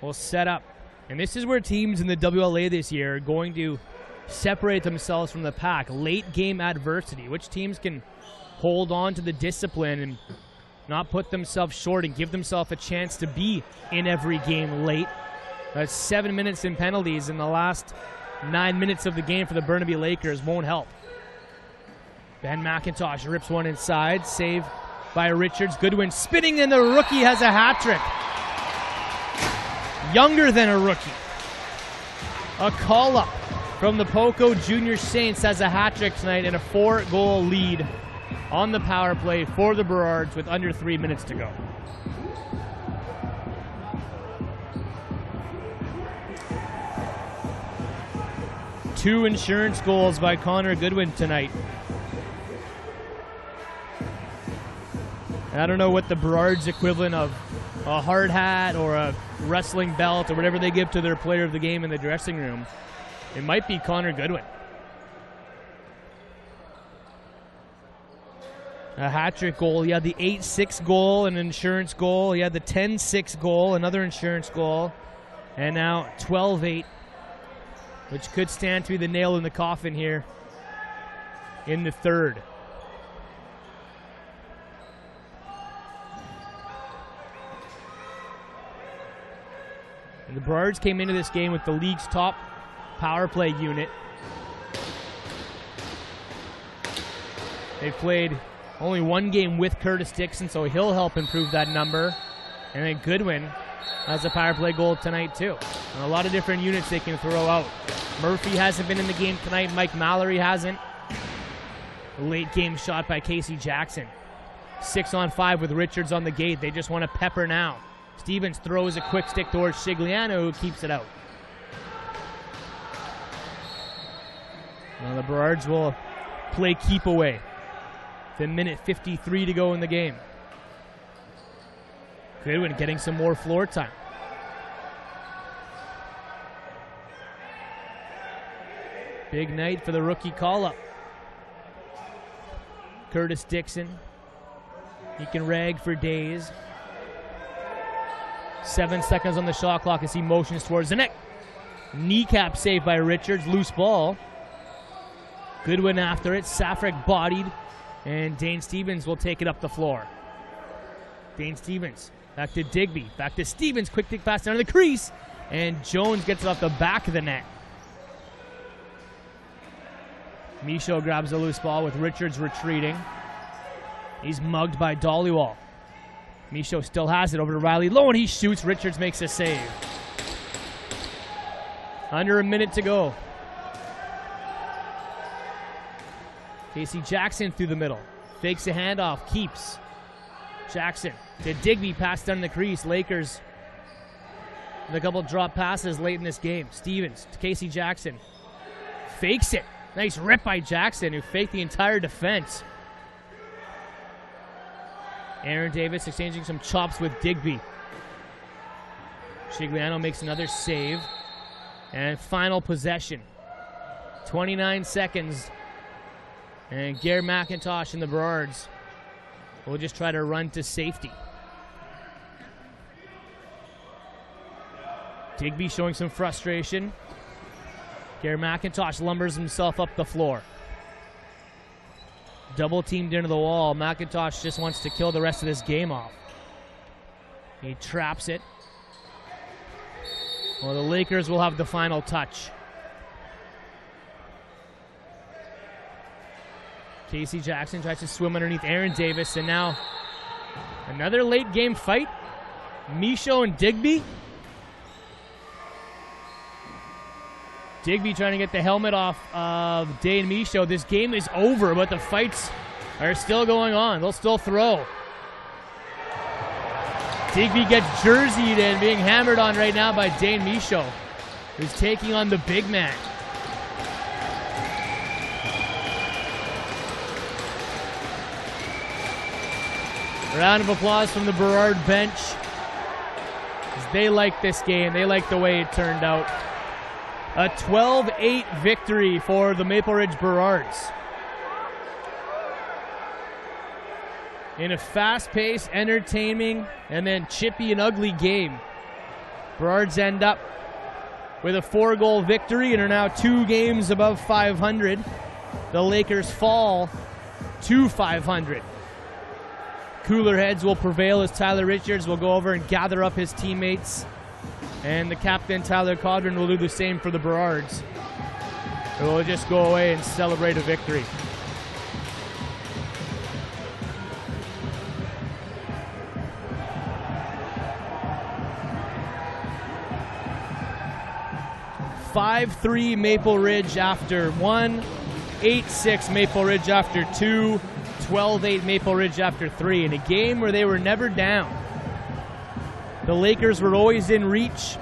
will set up. And this is where teams in the WLA this year are going to separate themselves from the pack. Late game adversity. Which teams can hold on to the discipline and not put themselves short and give themselves a chance to be in every game late. That's 7 minutes in penalties in the last 9 minutes of the game for the Burnaby Lakers won't help. Ben McIntosh rips one inside. Save by Richards. Goodwin spinning, and the rookie has a hat trick. Younger than a rookie. A call-up from the Poco Junior Saints has a hat trick tonight and a 4-goal lead on the power play for the Burrards with under 3 minutes to go. Two insurance goals by Connor Goodwin tonight. I don't know what the Burrards equivalent of a hard hat or a wrestling belt or whatever they give to their player of the game in the dressing room. It might be Connor Goodwin. A hat-trick goal. He had the 8-6 goal, an insurance goal. He had the 10-6 goal, another insurance goal. And now 12-8, which could stand to be the nail in the coffin here in the third. And the Burrards came into this game with the league's top power play unit. They played Only one game with Curtis Dixon, so he'll help improve that number. And then Goodwin has a power play goal tonight too. And a lot of different units they can throw out. Murphy hasn't been in the game tonight. Mike Mallory hasn't. A late game shot by Casey Jackson. 6-on-5 with Richards on the gate. They just want to pepper now. Stevens throws a quick stick towards Shigliano, who keeps it out. Now the Burrards will play keep away. The minute 53 to go in the game. Goodwin getting some more floor time. Big night for the rookie call-up. Curtis Dixon. He can rag for days. 7 seconds on the shot clock as he motions towards the net. Kneecap save by Richards. Loose ball. Goodwin after it. Safric bodied. And Dane Stevens will take it up the floor. Dane Stevens. Back to Digby. Back to Stevens. Quick kick pass down to the crease. And Jones gets it off the back of the net. Michaud grabs a loose ball with Richards retreating. He's mugged by Dollywall. Michaud still has it over to Riley Lowe, and he shoots. Richards makes a save. Under a minute to go. Casey Jackson through the middle. Fakes a handoff. Keeps. Jackson to Digby. Pass down the crease. Lakers with a couple drop passes late in this game. Stevens to Casey Jackson. Fakes it. Nice rip by Jackson, who faked the entire defense. Aaron Davis exchanging some chops with Digby. Shigliano makes another save. And final possession. 29 seconds. And Gare McIntosh and the Burrards will just try to run to safety. Digby showing some frustration. Gare McIntosh lumbers himself up the floor. Double teamed into the wall. McIntosh just wants to kill the rest of this game off. He traps it. Well, the Lakers will have the final touch. Casey Jackson tries to swim underneath Aaron Davis, and now another late game fight. Michaud and Digby. Digby trying to get the helmet off of Dane Michaud. This game is over, but the fights are still going on. They'll still throw. Digby gets jerseyed and being hammered on right now by Dane Michaud, who's taking on the big man. Round of applause from the Burrard bench. They like this game. They like the way it turned out. A 12-8 victory for the Maple Ridge Burrards. In a fast-paced, entertaining, and then chippy and ugly game. Burrards end up with a 4-goal victory and are now 2 games above 500. The Lakers fall to 500. Cooler heads will prevail as Tyler Richards will go over and gather up his teammates. And the captain, Tyler Codron, will do the same for the Burrards. Who will just go away and celebrate a victory. (5-3) Maple Ridge after 1, 8-6 Maple Ridge after 2, 12-8 Maple Ridge after 3, in a game where they were never down. The Lakers were always in reach,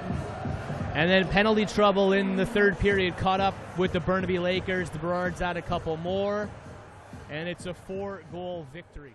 and then penalty trouble in the third period caught up with the Burnaby Lakers. The Burrards add a couple more, and it's a 4-goal victory.